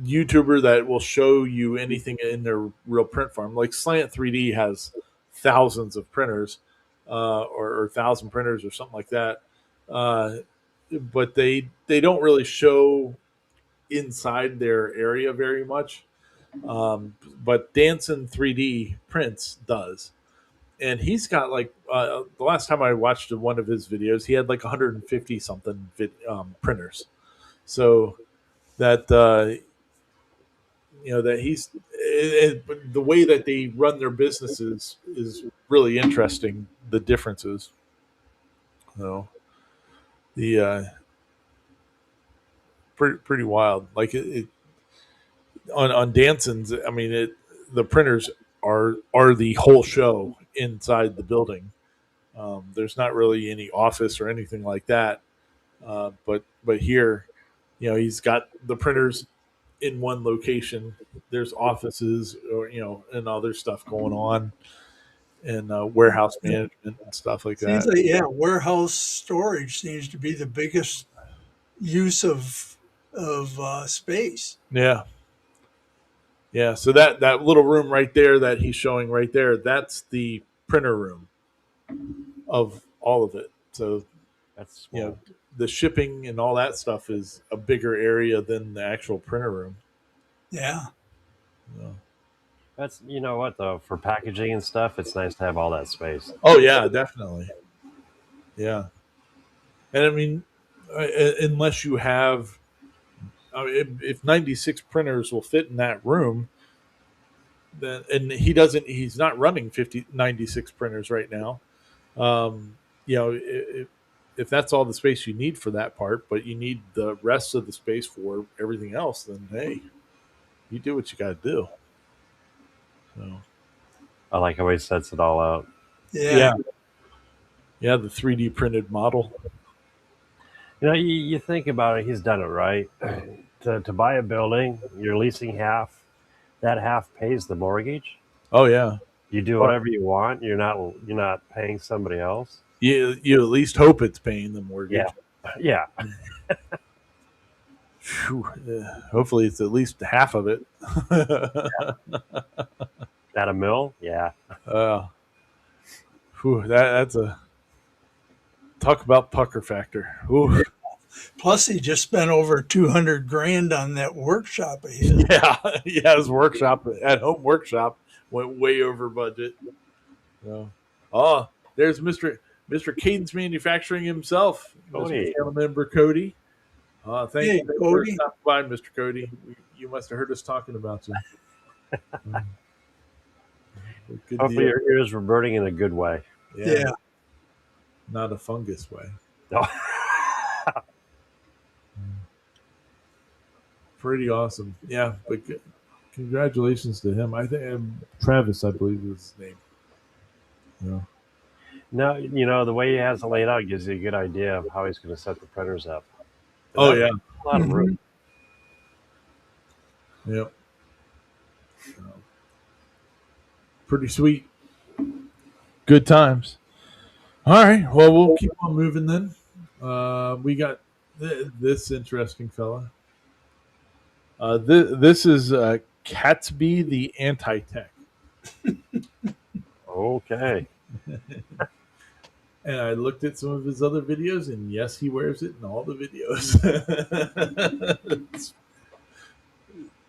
YouTuber that will show you anything in their real print farm, like Slant 3D, has thousands of printers, or 1,000 printers or something like that. Uh, but they don't really show inside their area very much. But Danson 3D Prints does, and he's got like the last time I watched one of his videos, he had like 150 something printers. So that that the way that they run their businesses is really interesting. The differences, so the pretty wild. Like on Danson's, I mean the printers are the whole show inside the building. There's not really any office or anything like that. But here, he's got the printers in one location. There's offices or and other stuff going on, and warehouse management and stuff like Seems that. like warehouse storage seems to be the biggest use of space. Yeah, yeah. So that little room right there that he's showing right there, that's the printer room of all of it. So That's you know small. the shipping and all that stuff is a bigger area than the actual printer room. Yeah. So- That's what though, for packaging and stuff, it's nice to have all that space. Oh yeah, definitely. Yeah, and I mean, unless you have, I mean, if 96 printers will fit in that room, then and he's not running 96 printers right now. Um, if that's all the space you need for that part, but you need the rest of the space for everything else, then hey, you do what you got to do. So I like how he sets it all out. Yeah. yeah, yeah, the 3D printed model. You think about it, he's done it right. To buy a building, you're leasing half. That half pays the mortgage. Oh yeah, You do well, whatever you want. You're not paying somebody else. you at least hope it's paying the Yeah, mortgage. yeah. Phew, hopefully, it's at least half of it. At a mill, yeah. uh, that's a talk about pucker factor. Ooh. Plus, he just spent over 200 grand on that workshop of his. Yeah, yeah, his workshop at home workshop went way over budget. So, oh, there's Mr. Cadence Manufacturing himself, Mr. Cody. Channel Member Cody. Thank Hey, you for Cody. stopping by, Mr. Cody. You must have heard us talking about you. Good Hopefully, deal. your ears were burning in a good way. Yeah, Yeah. not a fungus way. No. Pretty awesome. Yeah, but congratulations to him. I think Travis, I believe, is his name. Yeah. No, the way he has it laid out gives you a good idea of how he's going to set the printers up. Oh That's yeah. a lot of room. Yep. Pretty sweet. Good times. All right. Well, we'll keep on moving then. We got This interesting fella. This is Catsby the Anti-Tech. Okay. And I looked at some of his other videos, and yes, he wears it in all the videos.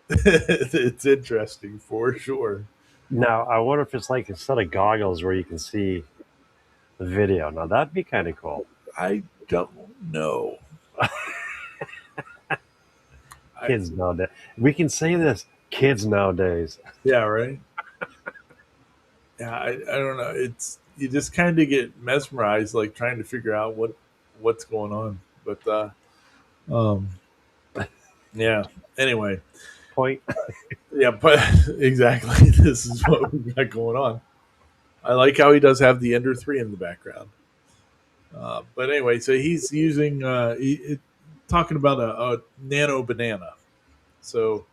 It's interesting for sure. Now, I wonder if it's like a set of goggles where you can see the video. Now, that'd be kind of cool. I don't know. Kids nowadays. We can say this. Kids nowadays. Yeah, right. Yeah, I don't know. It's you just kind of get mesmerized, like trying to figure out what's going on. But um, yeah. Anyway, Point. yeah, but exactly, this is what we got going on. I like how he does have the Ender 3 in the background. But anyway, so he's using talking about a nano banana. So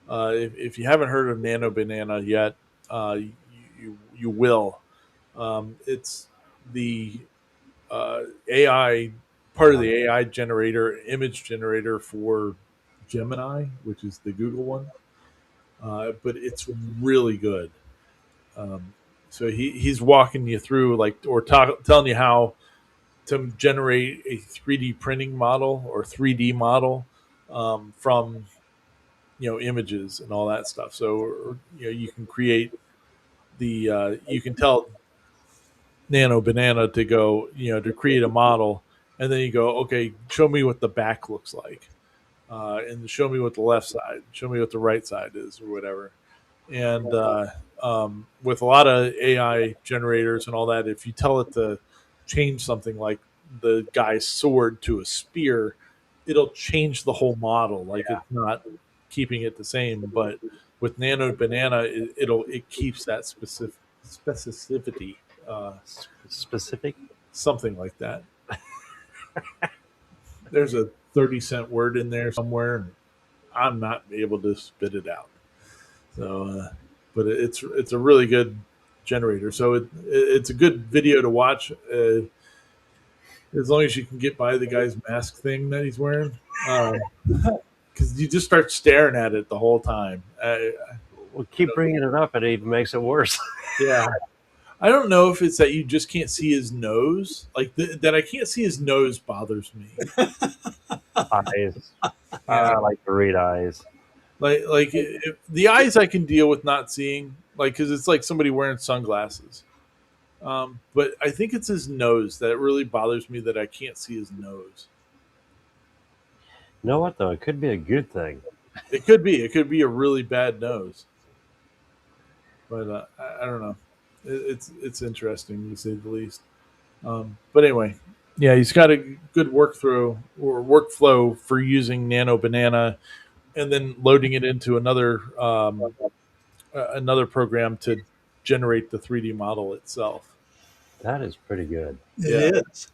if you haven't heard of nano banana yet, you will. It's the AI part of the AI generator, image generator for Gemini, which is the Google one. But it's really good. Um, so he's walking you through like or telling you how to generate a 3D printing model or 3D model from images and all that stuff. So you can create the you can tell Nano Banana to go to create a model, and then you go, okay, show me what the back looks like, and show me what the left side, show me what the right side is, or whatever. And with a lot of AI generators and all that, if you tell it to change something like the guy's sword to a spear, it'll change the whole model. Like it's not keeping it the same. But with Nano Banana, it keeps that specificity, Specific. something like that. There's a 30-cent word in there somewhere, and I'm not able to spit it out. So, but it's a really good generator. So it's a good video to watch as long as you can get by the guy's mask thing that he's wearing, because you just start staring at it the whole time. Well, keep bringing it up, and it even makes it worse. Yeah, I don't know if it's that you just can't see his nose. Like that I can't see his nose bothers me. Eyes. Yeah. I like to read eyes. Like the eyes I can deal with not seeing, like because it's like somebody wearing sunglasses. But I think it's his nose that really bothers me that I can't see his nose. You know what though? It could be a good thing. It could be. It could be a really bad nose. But I don't know. It's interesting to say the least. But anyway, yeah, he's got a good workflow for using Nano Banana and then loading it into another program to generate the 3D model itself. That is pretty good. Yeah. It is.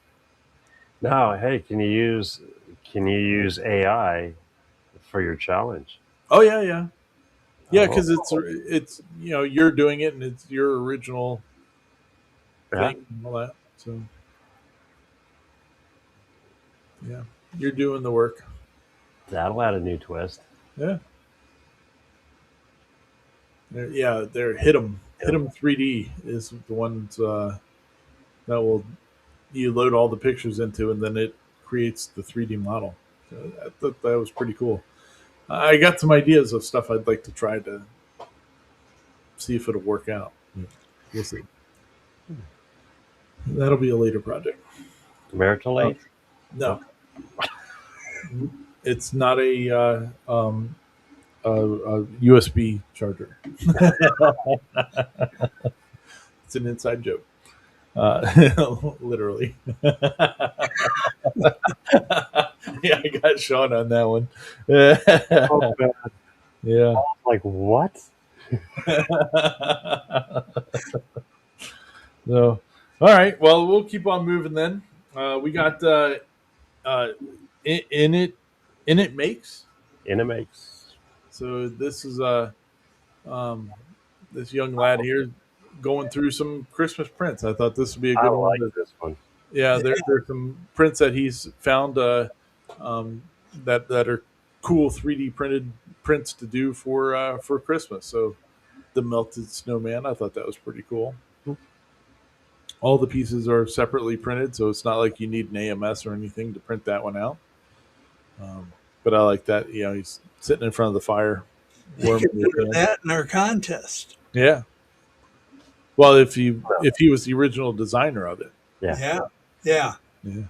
Now, hey, can you use AI for your challenge? Oh yeah. Yeah, Oh, because it's you're doing it and it's your original yeah. thing and all that. So yeah, you're doing the work. That'll add a new twist. Yeah, they're hit 'em 3D is the ones that will you load all the pictures into and then it creates the 3D model. So I thought that was pretty cool. I got some ideas of stuff I'd like to try to see if it'll work out. We'll see. That'll be a later project. Marital aid? No, it's not a USB charger. It's an inside joke. Literally. Yeah, I got Sean on that one. Oh, man. Yeah. Like what? So, all right. Well, we'll keep on moving then. We got in it makes. In it makes. So this is um, this young lad here going through some Christmas prints. I thought this would be a I good one. like this one. Yeah, there's some prints that he's found um, that are cool 3D printed prints to do for Christmas. So the melted snowman, I thought that was pretty cool. All the pieces are separately printed, so it's not like you need an AMS or anything to print that one out. But I like that. You know, he's sitting in front of the fire, You warming could his do hands. that in our contest. Yeah. Well, if he was the original designer of it. Yeah. Yeah. Yeah. Yeah.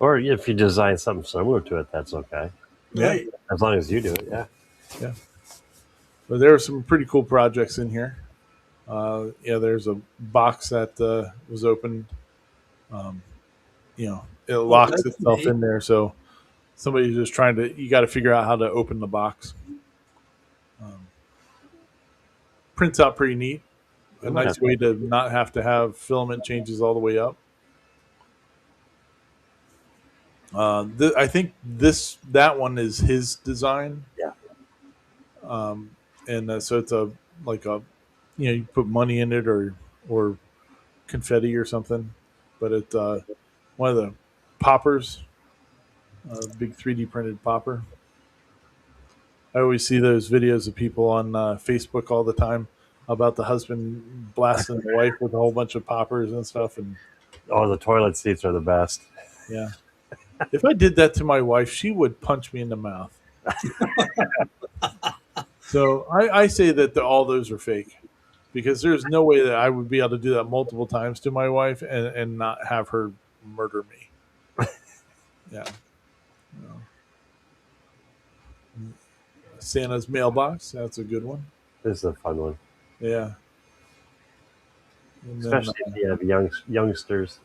Or if you design something similar to it, that's okay. Yeah. Right. As long as you do it, yeah. Yeah. But there are some pretty cool projects in here. Yeah, there's a box that was opened. Um, you know, it Oh, locks that's itself neat. in there. So somebody's just trying to. You got to figure out how to open the box. Um, Prints out pretty neat. A nice way to not have to have filament changes all the way up. I think that one is his design. Yeah. And so it's a like a you put money in it or confetti or something, but it's one of the poppers, big 3D printed popper. I always see those videos of people on Facebook all the time about the husband blasting the wife with a whole bunch of poppers and stuff. And Oh, the toilet seats are the best. yeah, if I did that to my wife, she would punch me in the mouth. So I say that all those are fake because there's no way that I would be able to do that multiple times to my wife and not have her murder me. Yeah. No. Santa's mailbox. That's a good one. This is a fun one, Yeah. And then, especially if you have youngsters.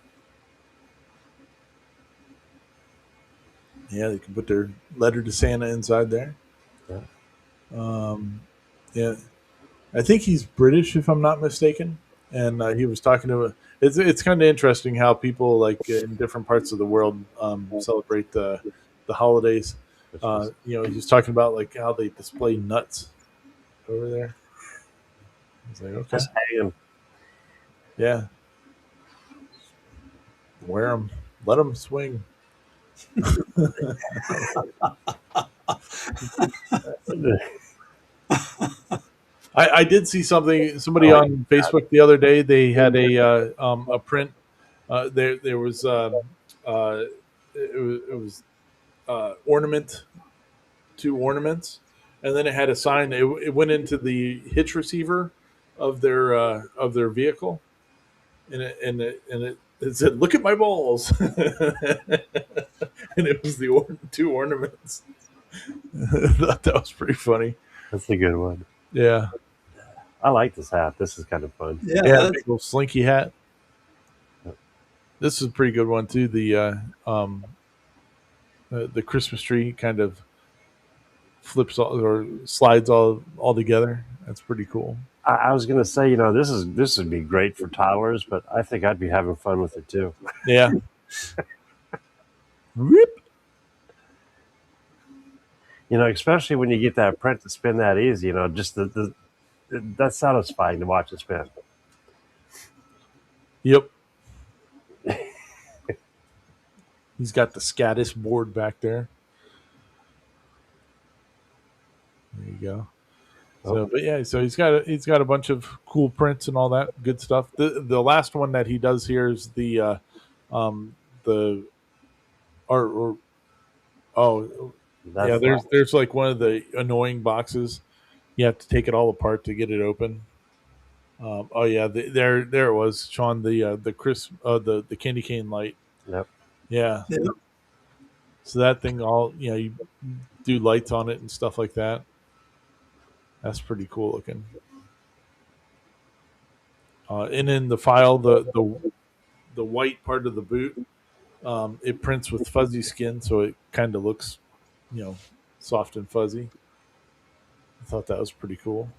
yeah, they can put their letter to Santa inside there. Yeah. Yeah. I think he's British, if I'm not mistaken. And he was talking to. It's kind of interesting how people like in different parts of the world celebrate the holidays. He was talking about like how they display nuts over there. He's like, okay, Just hang 'em. yeah, wear them, let them swing. I did see somebody on Facebook the other day. They had a print. There was it was ornament, two ornaments, and then it had a sign. It went into the hitch receiver of their vehicle, and it said, "Look at my balls," and it was the two ornaments. I thought that was pretty funny. That's a good one. Yeah, I like this hat. This is kind of fun. Yeah. yeah, That's, big little slinky hat. This is a pretty good one too. The Christmas tree kind of flips or slides all together. That's pretty cool. I was going to say, this would be great for toddlers, but I think I'd be having fun with it too. Yeah. Whoop. Especially when you get that print to spin that easy. Just that's satisfying to watch it spin. Yep. He's got the Scattis board back there. There you go. So, but yeah, so he's got a bunch of cool prints and all that good stuff. The last one that he does here is the or oh That's yeah, there's like one of the annoying boxes. You have to take it all apart to get it open. Oh yeah, there it was, Sean. The candy cane light. Yep. Yeah. yeah. So that thing all you do lights on it and stuff like that. That's pretty cool looking. And in the file, the white part of the boot, it prints with fuzzy skin, so it kind of looks, soft and fuzzy. I thought that was pretty cool.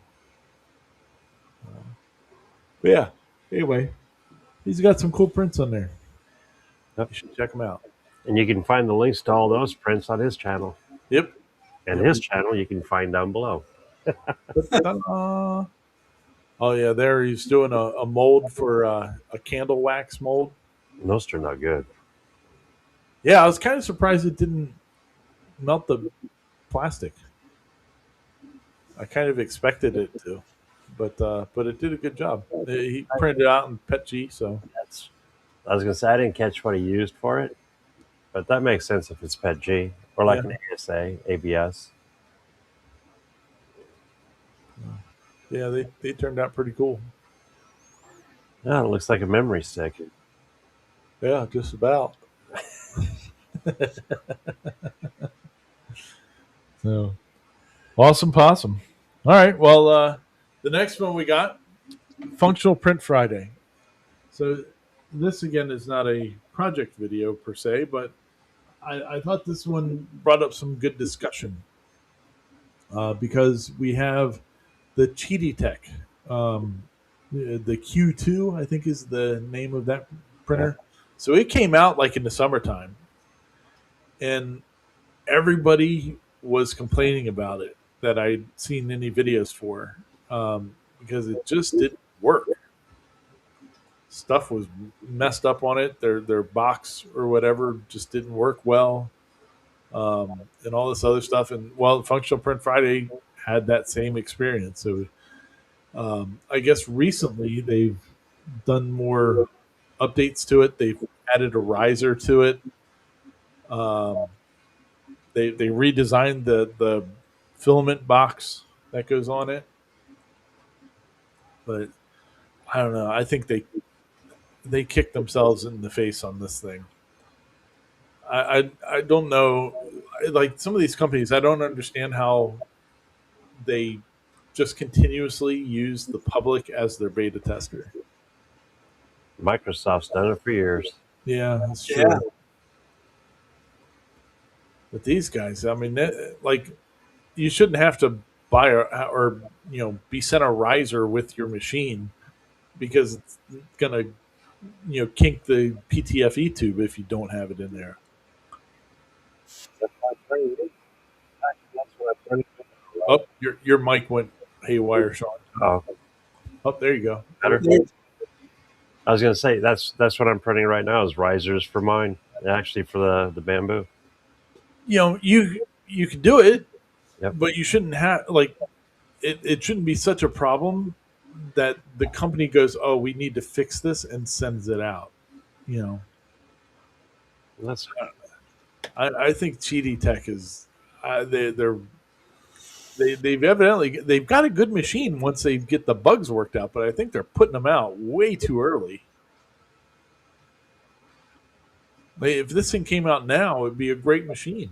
But yeah. Anyway, he's got some cool prints on there. Yep. You should check them out. And you can find the links to all those prints on his channel. Yep. And his channel you can find down below. Ta-da. Oh yeah, there he's doing a mold for a candle wax mold. Those turned out good. Yeah, I was kind of surprised it didn't melt the plastic. I kind of expected it to, but it did a good job. He printed it out in PETG, so That's I was gonna say I didn't catch what he used for it, but that makes sense if it's PET-G or yeah, like an ASA, ABS. yeah, they turned out pretty cool. Yeah, it looks like a memory stick. Yeah, just about. So awesome, possum. All right, well, the next one we got Functional Print Friday. So this again is not a project video per se, but I thought this one brought up some good discussion because we have the Cheaty Tech, the Q2, I think is the name of that Yeah. printer. So it came out like in the summertime, and everybody was complaining about it that I'd seen any videos for because it just didn't work. Stuff was messed up on it. Their box or whatever just didn't work well, and all this other stuff. And well, Functional Print Friday had that same experience. So I guess recently they've done more updates to it. They've added a riser to it. Um, they redesigned the filament box that goes on it, but I don't know. I think they kicked themselves in the face on this thing. I don't know. Like some of these companies, I don't understand how they just continuously use the public as their beta tester. Microsoft's done it for years. Yeah, that's Yeah. true. But these guys, I mean, like you shouldn't have to buy or be sent a riser with your machine because it's gonna kink the PTFE tube if you don't have it in there. Oh, your mic went haywire, Sean. Oh, Oh, there you go. better. There- I was gonna say that's what I'm printing right now is risers for mine. Actually, for the bamboo. You can do it, Yep. but you shouldn't have like it shouldn't be such a problem that the company goes, "Oh, we need to fix this," and sends it out. You know, That's I think Cheaty Tech is they've evidently they've got a good machine once they get the bugs worked out, but I think they're putting them out way too early. If this thing came out now, it'd be a great machine.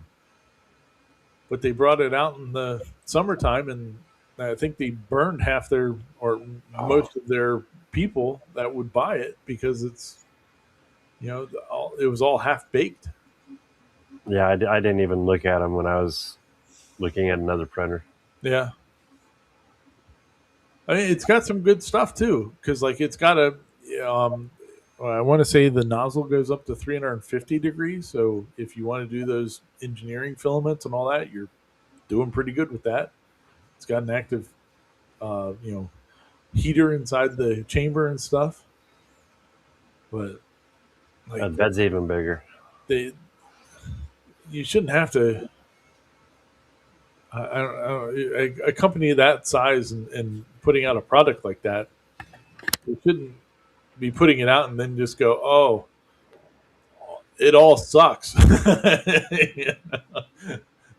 But they brought it out in the summertime, and I think they burned half their or oh most of their people that would buy it because it's it was all half baked. yeah. I didn't even look at them when I was looking at another printer. Yeah, I mean it's got some good stuff too because like it's got a um, I want to say the nozzle goes up to 350 degrees. So if you want to do those engineering filaments and all that, you're doing pretty good with that. It's got an active, uh, you know, heater inside the chamber and stuff. But like That bed's even bigger. they, you shouldn't have to. I don't know, a company that size and putting out a product like that, they shouldn't be putting it out and then just go, oh, it all sucks.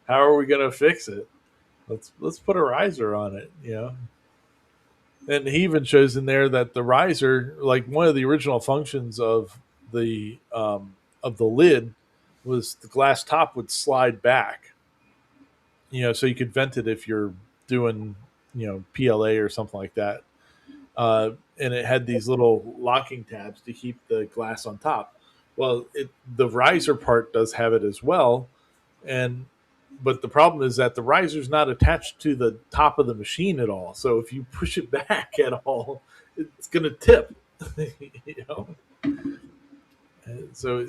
How are we going to fix it? Let's put a riser on it. And he even shows in there that the riser, like one of the original functions of the lid, was the glass top would slide back. So you could vent it if you're doing PLA or something like that. And it had these little locking tabs to keep the glass on top. Well, the riser part does have it as well, and but the problem is that the riser is not attached to the top of the machine at all. So if you push it back at all, it's going to tip. you know, and so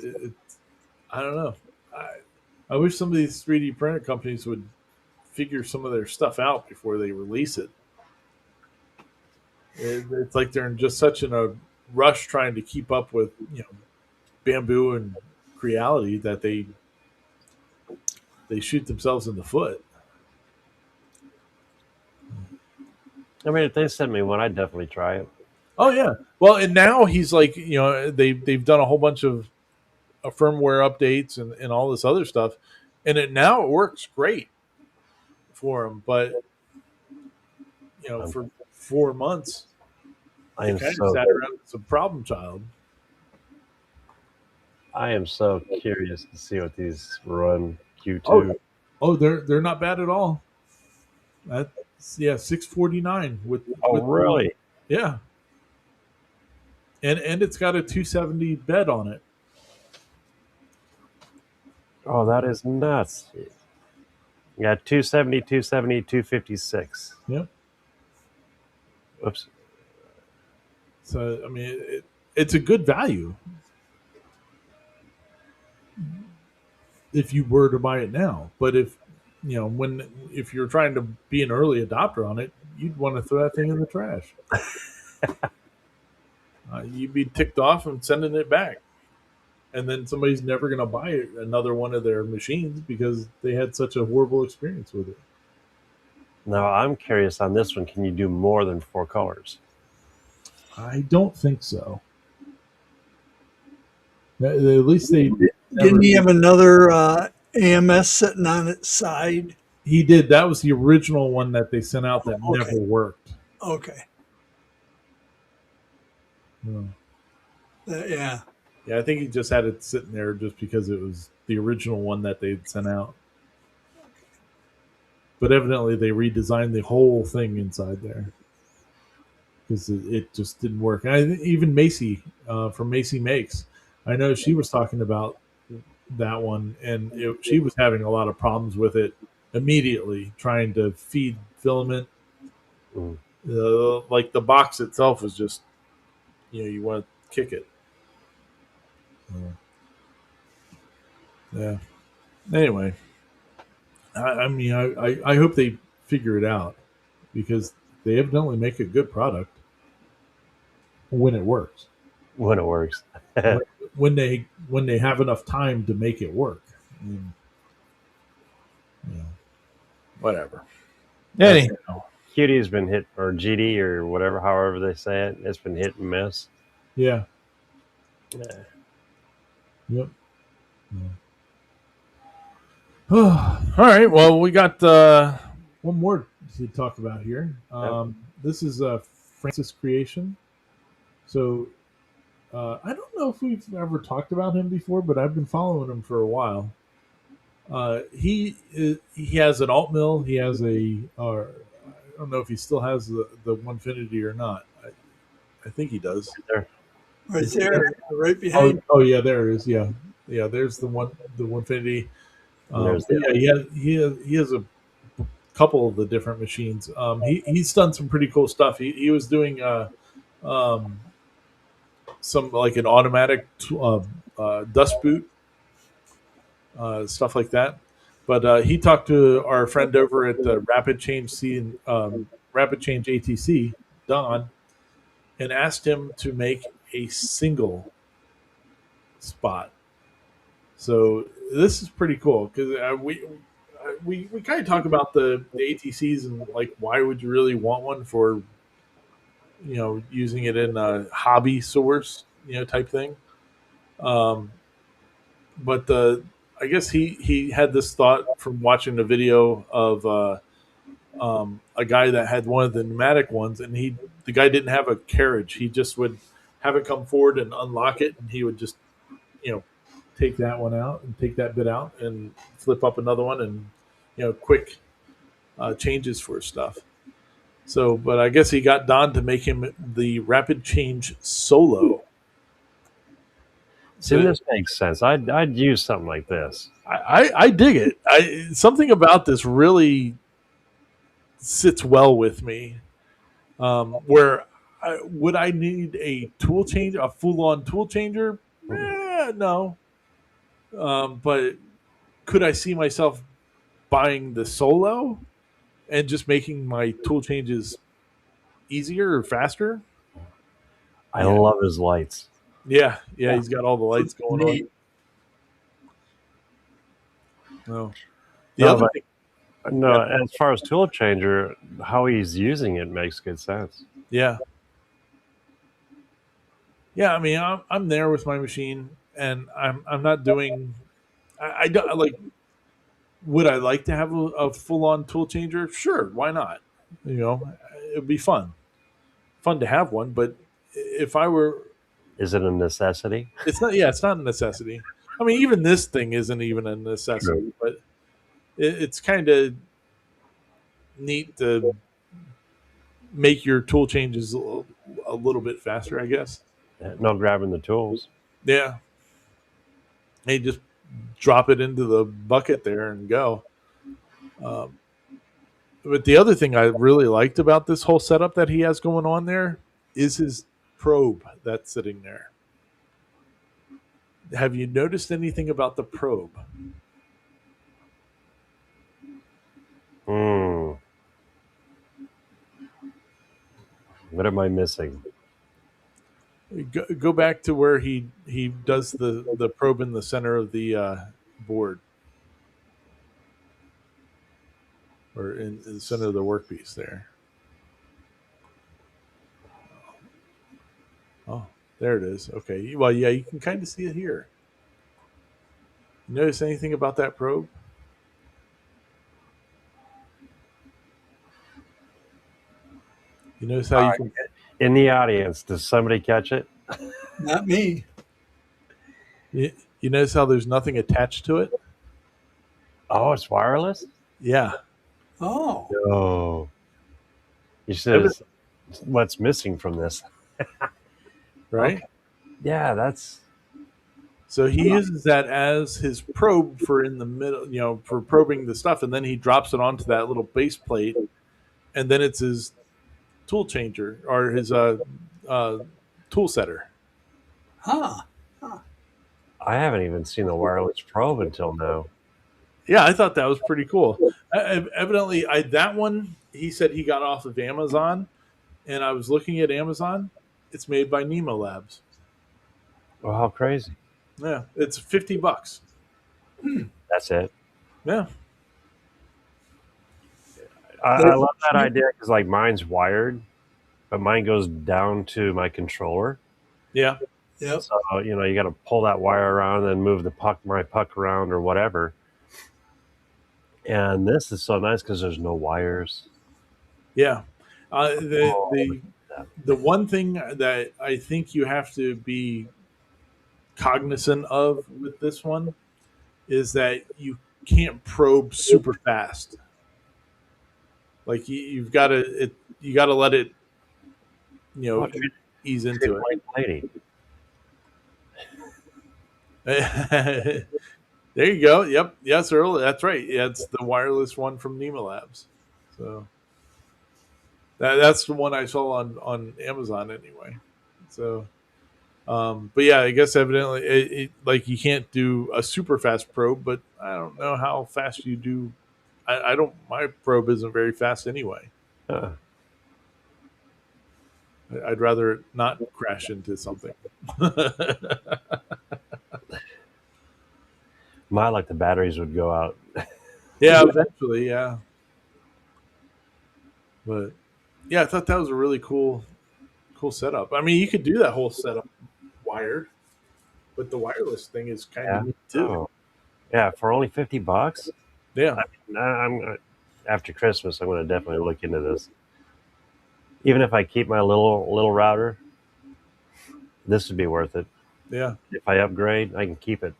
I don't know. I, I wish some of these 3D printer companies would figure some of their stuff out before they release it. It's like they're in just such a rush trying to keep up with bamboo and reality that they shoot themselves in the foot. I mean, if they send me one, I'd definitely try it. Oh yeah. Well, and now he's like, they've done a whole bunch of firmware updates and all this other stuff, and now it works great for him. But Um, for 4 months, I it am kind of so sat around as a problem child. I am so curious to see what these run Oh, Q2. oh, they're not bad at all. That's 649 Oh, with really? yeah, and it's got a 270 bed on it. Oh, that is nuts. Yeah, 270, 270, 256. Yep. Oops. So I mean, it's a good value if you were to buy it now. But if you're trying to be an early adopter on it, you'd want to throw that thing in the trash. You'd be ticked off and sending it back, and then somebody's never going to buy another one of their machines because they had such a horrible experience with it. Now, I'm curious on this one. Can you do more than 4 colors? I don't think so. At least they never. Didn't he have another AMS sitting on its side? He did. That was the original one that they sent out that Okay. never worked. Okay. Yeah. Yeah. Yeah, I think he just had it sitting there just because it was the original one that they'd sent out. But evidently, they redesigned the whole thing inside there because it just didn't work. And even Macy from Macy Makes, I know she was talking about that one, and she was having a lot of problems with it immediately, trying to feed filament. Mm. Like the box itself was just, you want to kick it. Yeah. Anyway, I mean, I hope they figure it out because they evidently make a good product when it works. When it works. when they have enough time to make it work. Whatever. Anyhow, Cutie's been hit, or GD, or whatever, however they say it. It's been hit and miss. yeah. Yeah. Yep. Yeah. All right. Well, we got one more to talk about here. This is Francis Creation. So I don't know if we've ever talked about him before, but I've been following him for a while. He has an alt mill. He has I don't know if he still has the Onefinity or not. I think he does. There. Right there, right behind. Oh yeah, there it is. Yeah. There's the Onefinity. There's He has a couple of the different machines. He's done some pretty cool stuff. He was doing some like an automatic dust boot, stuff like that. But he talked to our friend over at Rapid Change ATC, Don, and asked him to make a single spot. So this is pretty cool because we kind of talk about the ATCs and like why would you really want one for using it in a hobby source type thing. But I guess he had this thought from watching the video of a guy that had one of the pneumatic ones, and the guy didn't have a carriage. He just would have it come forward and unlock it, and he would just take that one out and take that bit out and flip up another one, and quick changes for stuff. So, but I guess he got Don to make him the Rapid Change Solo. See, this makes sense. I'd use something like this. I dig it. Something about this really sits well with me. Where would I need a tool change, a full-on tool changer? No. But could I see myself buying the Solo and just making my tool changes easier or faster? I love his lights. Yeah, he's got all the lights going on. No. The No, other but thing, no. As far as tool changer, how he's using it makes good sense. yeah, yeah. I mean, I'm there with my machine, and I'm not doing. I don't like. Would I like to have a full on tool changer? Sure, why not? You know, it'd be fun to have one. But if I were, Is it a necessity? it's not. Yeah, it's not a necessity. I mean, even this thing isn't even a True. necessity, but it's kind of neat to make your tool changes a little bit faster, I guess. No grabbing the tools. Yeah, they just drop it into the bucket there and go. Um, but the other thing I really liked about this whole setup that he has going on there is his probe that's sitting there. Have you noticed anything about the probe? Hmm. What am I missing? Go back to where he does the probe in the center of the board, or in the center of the workpiece there. Oh, there it is. Okay. Well, yeah, you can kind of see it here. You notice anything about that probe? You notice how All you right. can. In the audience, does somebody catch it? Not me. You, you notice how there's nothing attached to it? Oh, it's wireless? Yeah. Oh, No. You said Evident- what's missing from this. Right. Okay. Yeah, that's So he uses that as his probe for in the middle, for probing the stuff, and then he drops it onto that little base plate, and then it's his tool changer or his uh, tool setter. huh. I haven't even seen a wireless probe until now. Yeah, I thought that was pretty cool. Evidently, that one he said he got off of Amazon, and I was looking at Amazon. It's made by Nemo Labs. Well, how crazy. Yeah, it's $50. That's it. Yeah, I That's love that idea because like mine's wired, but mine goes down to my controller. yeah, yep. So you got to pull that wire around and move my puck around or whatever. And this is so nice because there's no wires. yeah. The Oh, the the one thing that I think you have to be cognizant of with this one is that you can't probe super fast. Like you've got to you got to let it you oh, know treat, ease treat into it like a lady. it. There you go. Yep. Yes, Earl. That's right. Yeah, it's the wireless one from Nemo Labs. So that's the one I saw on Amazon anyway. So, but yeah, I guess evidently like you can't do a super fast probe, but I don't know how fast you do. I don't. My probe isn't very fast anyway. Huh. I'd rather it not crash into something. Like the batteries would go out. Yeah, eventually, yeah. But yeah, I thought that was a really cool setup. I mean, you could do that whole setup wired, but the wireless thing is kind of Yeah. neat too. Oh, yeah. For only $50. Yeah, I'm after Christmas. I'm going to definitely look into this. Even if I keep my little router, this would be worth it. yeah. If I upgrade, I can keep it,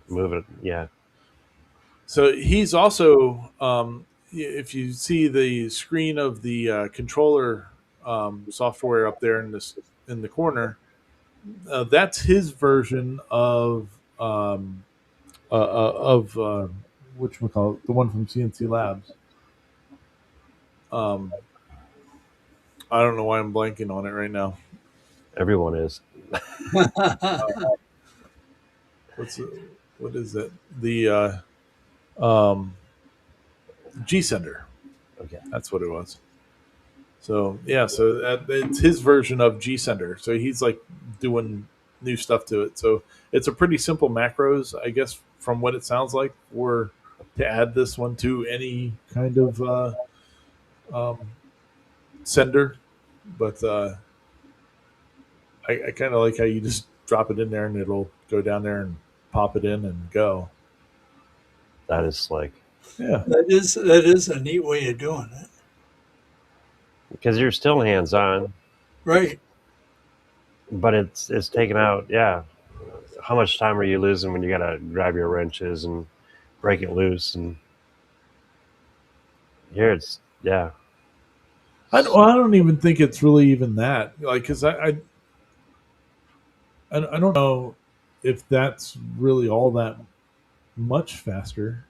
move it. Yeah. So he's also, if you see the screen of the controller software up there in the corner, that's his version of which we call it, the one from CNC Labs. Um, I don't know why I'm blanking on it right now. Everyone is. What's it, what is it? The um, G Sender. Okay. That's what it was. So yeah, so it's his version of G Sender. So he's like doing new stuff to it. So it's a pretty simple macros, I guess, from what it sounds like, or to add this one to any kind of um, sender. But I kind of like how you just drop it in there and it'll go down there and pop it in and go. That is slick. Yeah. That is a neat way of doing it. Because you're still hands on, Right. but it's taken out. Yeah, how much time are you losing when you got to grab your wrenches and break it loose? And here it's I don't even think it's really even that. Like, because I don't know if that's really all that much faster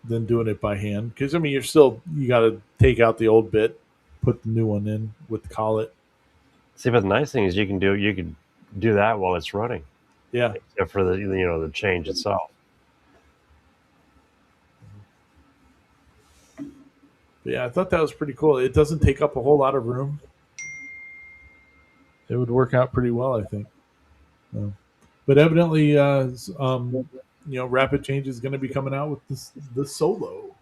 than doing it by hand. Because I mean, you got to take out the old bit, put the new one in with the collet. See, but the nice thing is you can do that while it's running, Yeah, except for the change itself. but yeah. I thought that was pretty cool. It doesn't take up a whole lot of room. It would work out pretty well, I think. So, but evidently, Rapid Change is going to be coming out with the Solo.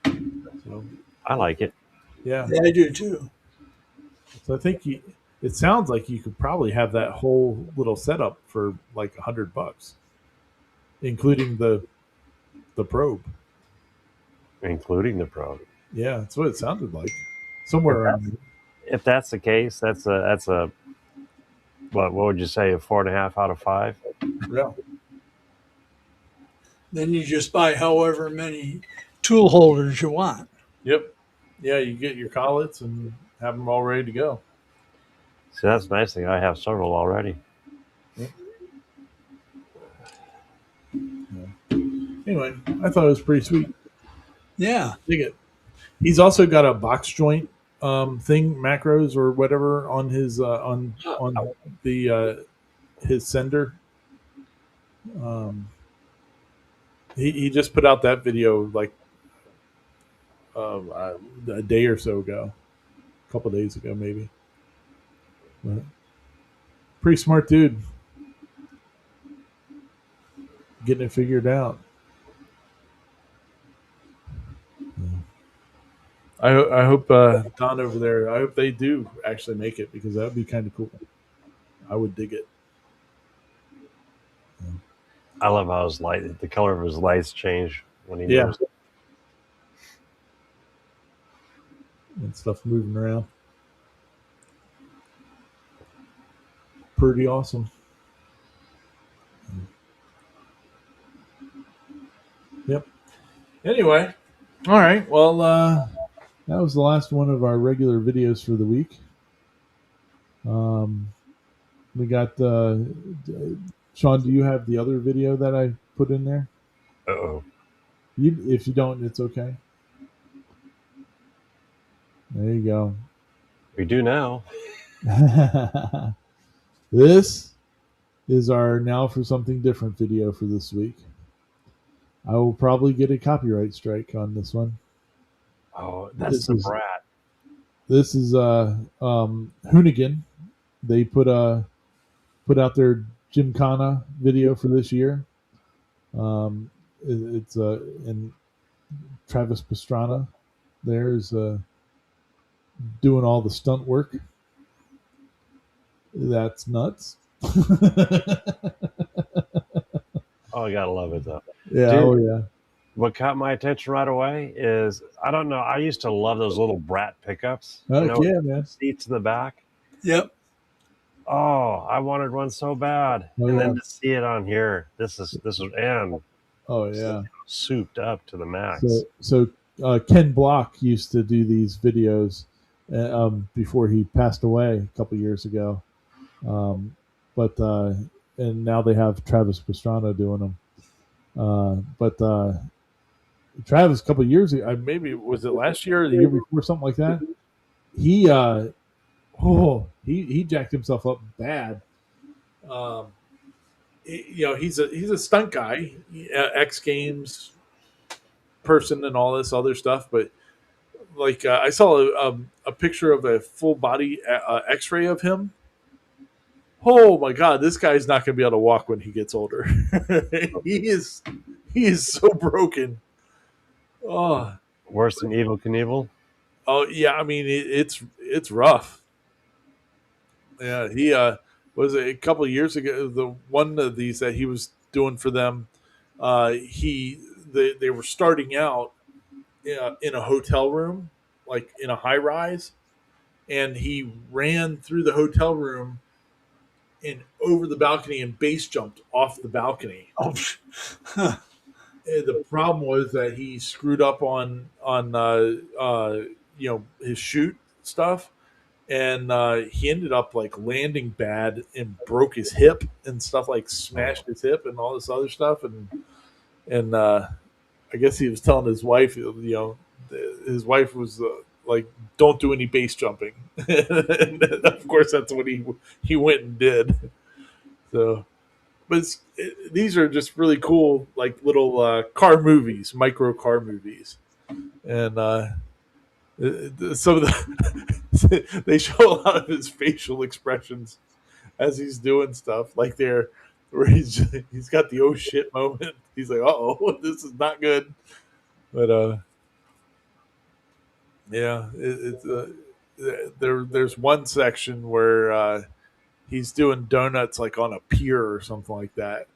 So I like it. yeah, Yeah, I do too. so I think it sounds like you could probably have that whole little setup for like $100, including the probe. Including the probe. Yeah, that's what it sounded like. Somewhere around. If that's the case, that's a what would you say, a 4.5 out of 5? Yeah. Then you just buy however many tool holders you want. Yep. Yeah, you get your collets and have them all ready to go. See, that's the nice thing. I have several already. Yep. Yeah. Anyway, I thought it was pretty sweet. Yeah. Dig it. He's also got a box joint thing, macros or whatever on his on the his sender. He just put out that video like a day or so ago, a couple days ago maybe. But pretty smart dude, getting it figured out. I hope Don over there. I hope they do actually make it because that would be kind of cool. I would dig it. I love how the color of his lights change when he Yeah. moves. And stuff moving around. Pretty awesome. Yep. Anyway, all right. Well, that was the last one of our regular videos for the week. We got Sean. Do you have the other video that I put in there? Uh-oh. If you don't, it's okay. There you go. We do now. This is our Now for Something Different video for this week. I will probably get a copyright strike on this one. Oh, that's the brat. This is Hoonigan. They put out their Gymkhana video for this year. It's and Travis Pastrana there is doing all the stunt work. That's nuts. Oh, I gotta love it though. Yeah, Dude, oh yeah. What caught my attention right away is, I don't know, I used to love those little brat pickups. Oh yeah, with man. seats in the back. Yep. Oh, I wanted one so bad. Oh, and yeah. then to see it on here, this is and Oh yeah. souped up to the max. So Ken Block used to do these videos before he passed away a couple years ago. But and now they have Travis Pastrana doing them. But Travis, a couple of years ago, maybe was it last year or the year before, something like that. He jacked himself up bad. He's a stunt guy, X Games person, and all this other stuff. But like, I saw a picture of a full body X-ray of him. Oh my God, this guy's not going to be able to walk when he gets older. he is he is so broken. Oh, Worse than Evil Knievel. oh yeah. I mean, it's rough. Yeah, he was a couple of years ago. The one of these that he was doing for them, he they were starting out in a hotel room, like in a high rise, and he ran through the hotel room and over the balcony and base jumped off the balcony. Oh, And the problem was that he screwed up on his shoot stuff, and he ended up like landing bad and broke his hip and stuff, like smashed his hip and all this other stuff, and I guess he was telling his wife, his wife was like, "Don't do any base jumping." And of course, that's what he went and did. So, but these are just really cool, like little car movies, micro car movies, and some of the they show a lot of his facial expressions as he's doing stuff, like there where he's got the oh shit moment. He's like, oh, this is not good. But yeah, there's one section where he's doing donuts like on a pier or something like that,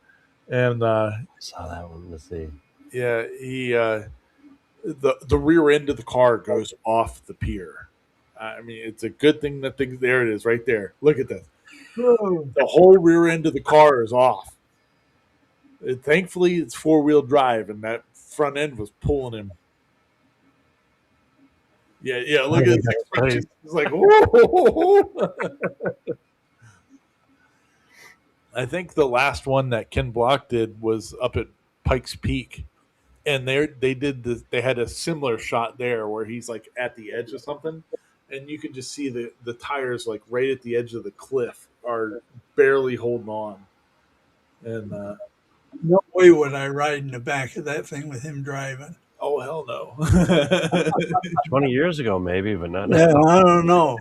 and I saw that one. Let's see. yeah, he the rear end of the car goes off the pier. I mean, it's a good thing that thing there it is right there. Look at this. The whole rear end of the car is off. Thankfully, it's 4-wheel drive, and that front end was pulling him. Yeah, yeah. Look at his expression. He's like, whoa. I think the last one that Ken Block did was up at Pikes Peak, and they had a similar shot there where he's like at the edge of something, and you can just see the tires like right at the edge of the cliff are barely holding on, and no way would I ride in the back of that thing with him driving. oh hell no. 20 years ago, maybe, but not Yeah, now. I don't know.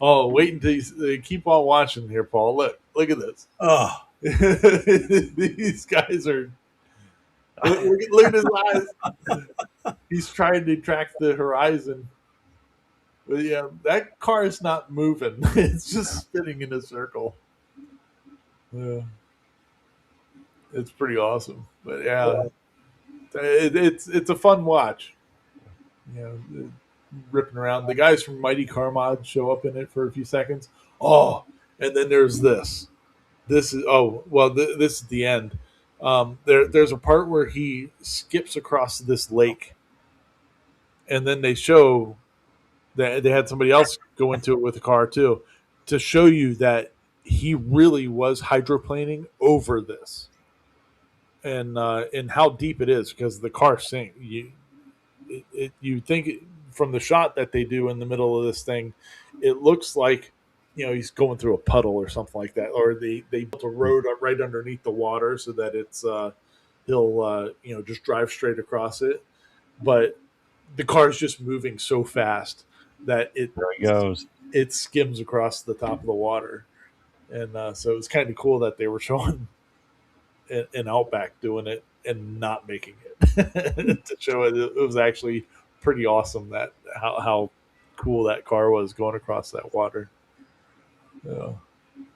Oh, wait until keep on watching here, Paul. Look at this. Oh, These guys are. Look at his eyes. He's trying to track the horizon. But yeah, that car is not moving. It's just spinning in a circle. Yeah. It's pretty awesome. But yeah, it's a fun watch. Ripping around. The guys from Mighty Car Mod show up in it for a few seconds. Oh, and then there's this. This is this is the end. There's a part where he skips across this lake, and then they show that they had somebody else go into it with a car too, to show you that he really was hydroplaning over this, and how deep it is because the car sinks. You think from the shot that they do in the middle of this thing, it looks like he's going through a puddle or something like that, or they built a road right underneath the water so that it's he'll just drive straight across it, but the car is just moving so fast that There he goes. it skims across the top of the water, and so it was kind of cool that they were showing an Outback doing it and not making it to show it was actually pretty awesome that how cool that car was going across that water. Yeah.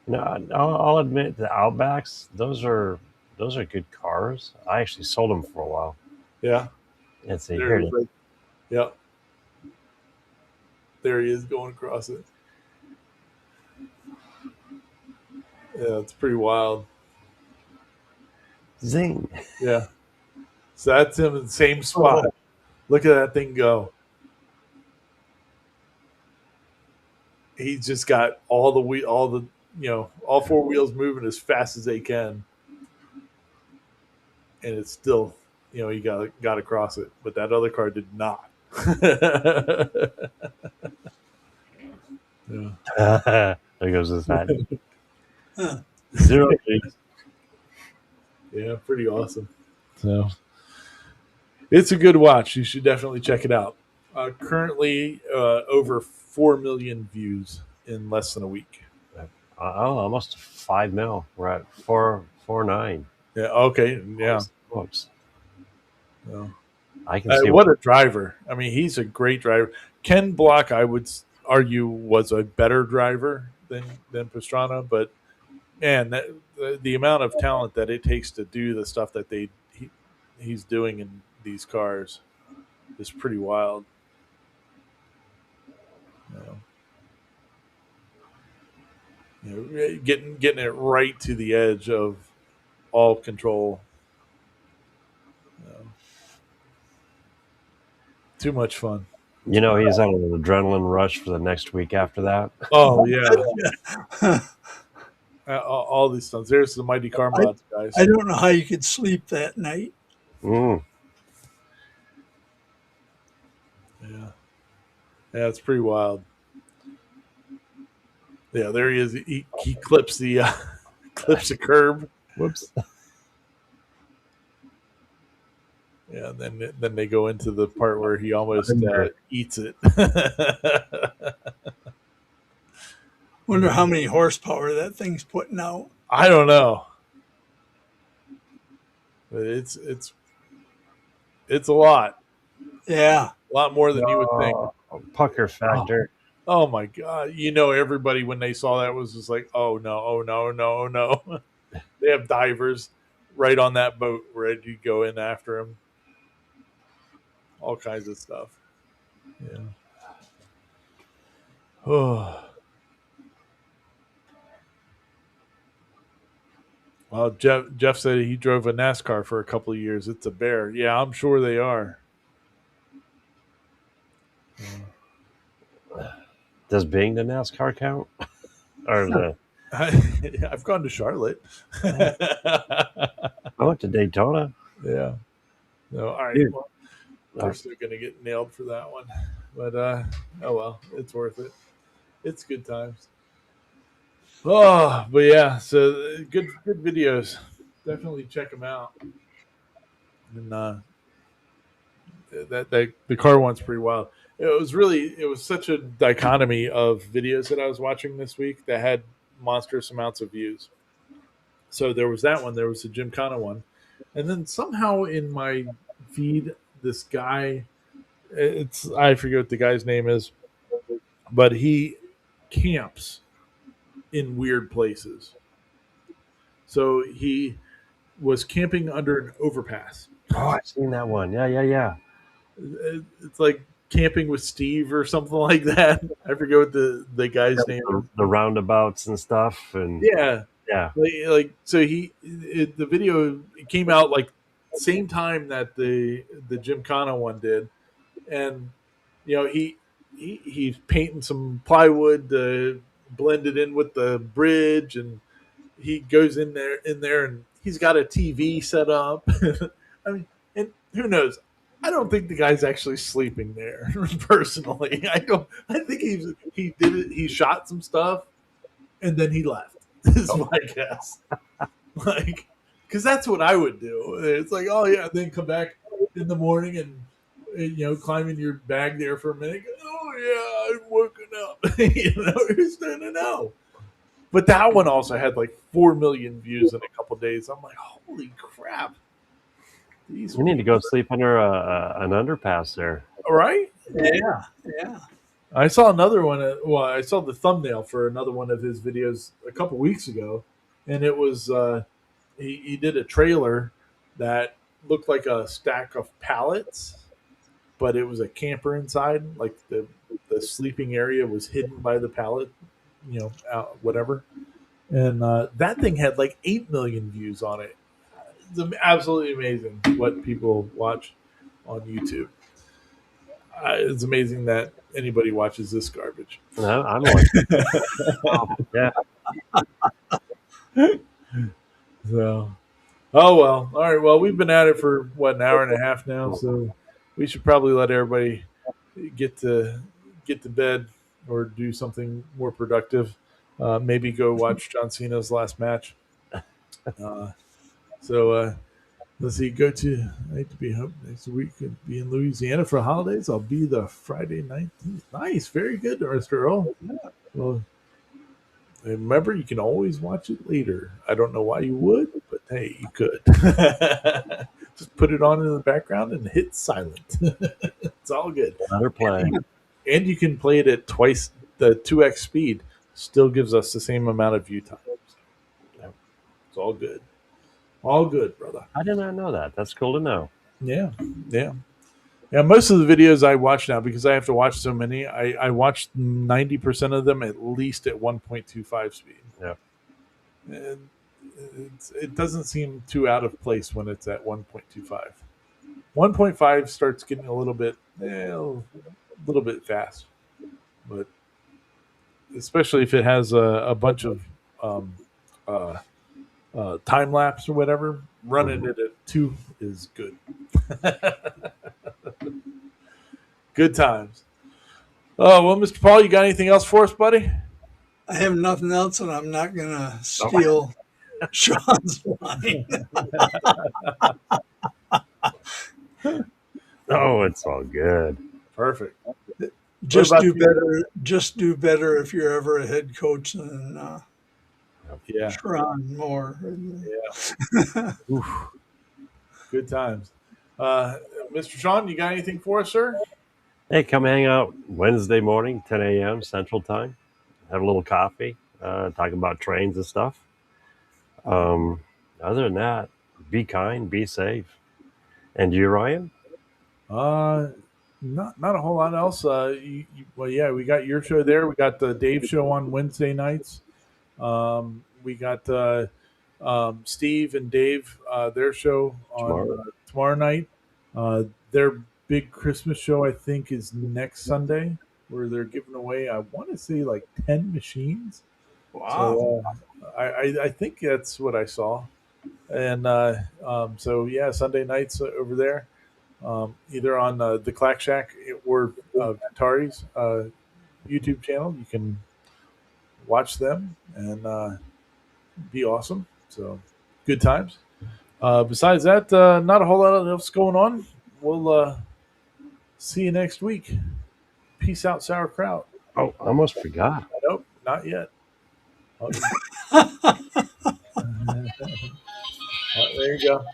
No, I'll admit the Outbacks. Those are good cars. I actually sold them for a while. Yeah. Let's see There here. he is. Yeah. There he is going across it. Yeah, it's pretty wild. Zing. Yeah. So that's him in the same spot. Oh. Look at that thing go. He's just got all four wheels moving as fast as they can, and it's still, he got across it, but that other car did not. Yeah. There goes his hat. huh. 0 G's. Yeah, pretty awesome. So it's a good watch. You should definitely check it out. Currently, over 4 million views in less than a week. Oh, almost 5 mil. We're at 4.49. Yeah. Okay. Yeah. Books. No. I can see What a driver! I mean, he's a great driver. Ken Block, I would argue, was a better driver than Pastrana, but man, the amount of talent that it takes to do the stuff that he's doing in these cars is pretty wild. Getting it right to the edge of all control. Too much fun. he's on an adrenaline rush for the next week after that. Oh yeah, all these stunts. There's the Mighty Car Mods guys. I don't know how you could sleep that night. Mm. Yeah, it's pretty wild. Yeah, there he is. He clips the curb. Whoops. Yeah, and then they go into the part where he almost eats it. Wonder how many horsepower that thing's putting out. I don't know, but it's a lot. Yeah, A lot more than you would think. Pucker factor. Oh my god! Everybody when they saw that was just like, "Oh no! Oh no! No! No!" They have divers right on that boat ready to go in after him. All kinds of stuff. Yeah. Oh. Well, Jeff said he drove a NASCAR for a couple of years. It's a bear. Yeah, I'm sure they are. Does being the NASCAR count? Or the I've gone to Charlotte. I went to Daytona. Yeah. No, all right. Dude. Well, we're still going to get nailed for that one. But, oh well, it's worth it. It's good times. Oh, but yeah, so good videos. Definitely check them out. And that the car one's pretty wild. It was such a dichotomy of videos that I was watching this week that had monstrous amounts of views. So there was that one, there was the Gymkhana one, and then somehow in my feed, this guy, I forget what the guy's name is, but he camps in weird places. So he was camping under an overpass. Oh, I've seen that one. Yeah. It's like Camping with Steve or something like that. I forget what the guy's name is. The roundabouts and stuff, and Yeah. So the video came out like same time that the Gymkhana one did, and he's painting some plywood to blend it in with the bridge, and he goes in there and he's got a TV set up. I mean, and who knows? I don't think the guy's actually sleeping there. Personally, I don't. I think he did it. He shot some stuff, and then he left. Is my guess. Like, because that's what I would do. It's like, oh yeah, then come back in the morning and climb in your bag there for a minute. Oh yeah, I'm woken up. Who's gonna know? But that one also had like 4 million views in a couple days. I'm like, holy crap! We need to go sleep under an underpass there. Right? Yeah. I saw another one. I saw the thumbnail for another one of his videos a couple weeks ago, and it was he did a trailer that looked like a stack of pallets, but it was a camper inside. Like the sleeping area was hidden by the pallet, whatever. And that thing had like 8 million views on it. It's absolutely amazing what people watch on YouTube. It's amazing that anybody watches this garbage. No, I'm like, yeah. So, oh well. All right. Well, we've been at it for an hour and a half now, so we should probably let everybody get to bed or do something more productive. Maybe go watch John Cena's last match. Let's see. I hate to be home next week and be in Louisiana for holidays. I'll be the Friday 19th. Nice, very good, Mr. Earl. Well, Remember, you can always watch it later. I don't know why you would, but hey, you could. Just put it on in the background and hit silent. It's all good. Let her play. And you can play it at twice the 2x speed. Still gives us the same amount of view time. So, it's all good. All good, brother. I did not know that. That's cool to know. Yeah, yeah. Yeah, most of the videos I watch now, because I have to watch so many, I watch 90% of them at least at 1.25 speed. Yeah. And it doesn't seem too out of place when it's at 1.25. 1.5 starts getting a little bit fast, but especially if it has a bunch of uh, time lapse or whatever, running it at 2 is good. Good times. Oh, well, Mr. Paul, you got anything else for us, buddy? I have nothing else, and I'm not going to steal Sean's line. Oh, it's all good. Perfect. Just about do you? better. Just do better if you're ever a head coach than Yeah. Sean Moore. Yeah. Oof. Good times. Mr. Sean, you got anything for us, sir? Hey, come hang out Wednesday morning, 10 a.m. Central Time. Have a little coffee, talk about trains and stuff. Other than that, be kind, be safe. And you, Ryan? Not a whole lot else. Well, yeah, we got your show there. We got the Dave show on Wednesday nights. We got Steve and Dave, their show on tomorrow night. Their big Christmas show, I think, is next Sunday, where they're giving away, I want to say, like 10 machines. Wow. So I think that's what I saw. And so, yeah, Sunday nights over there, either on the Clack Shack or Atari's YouTube channel. You can watch them and be awesome. So, good times. Besides that, not a whole lot else going on. We'll see you next week. Peace out, sauerkraut. Oh, I almost forgot. Nope, not yet. Oh, there you go.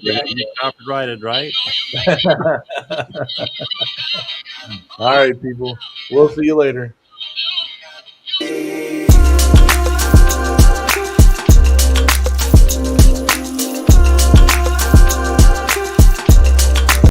You copyrighted, right? All right, people. We'll see you later.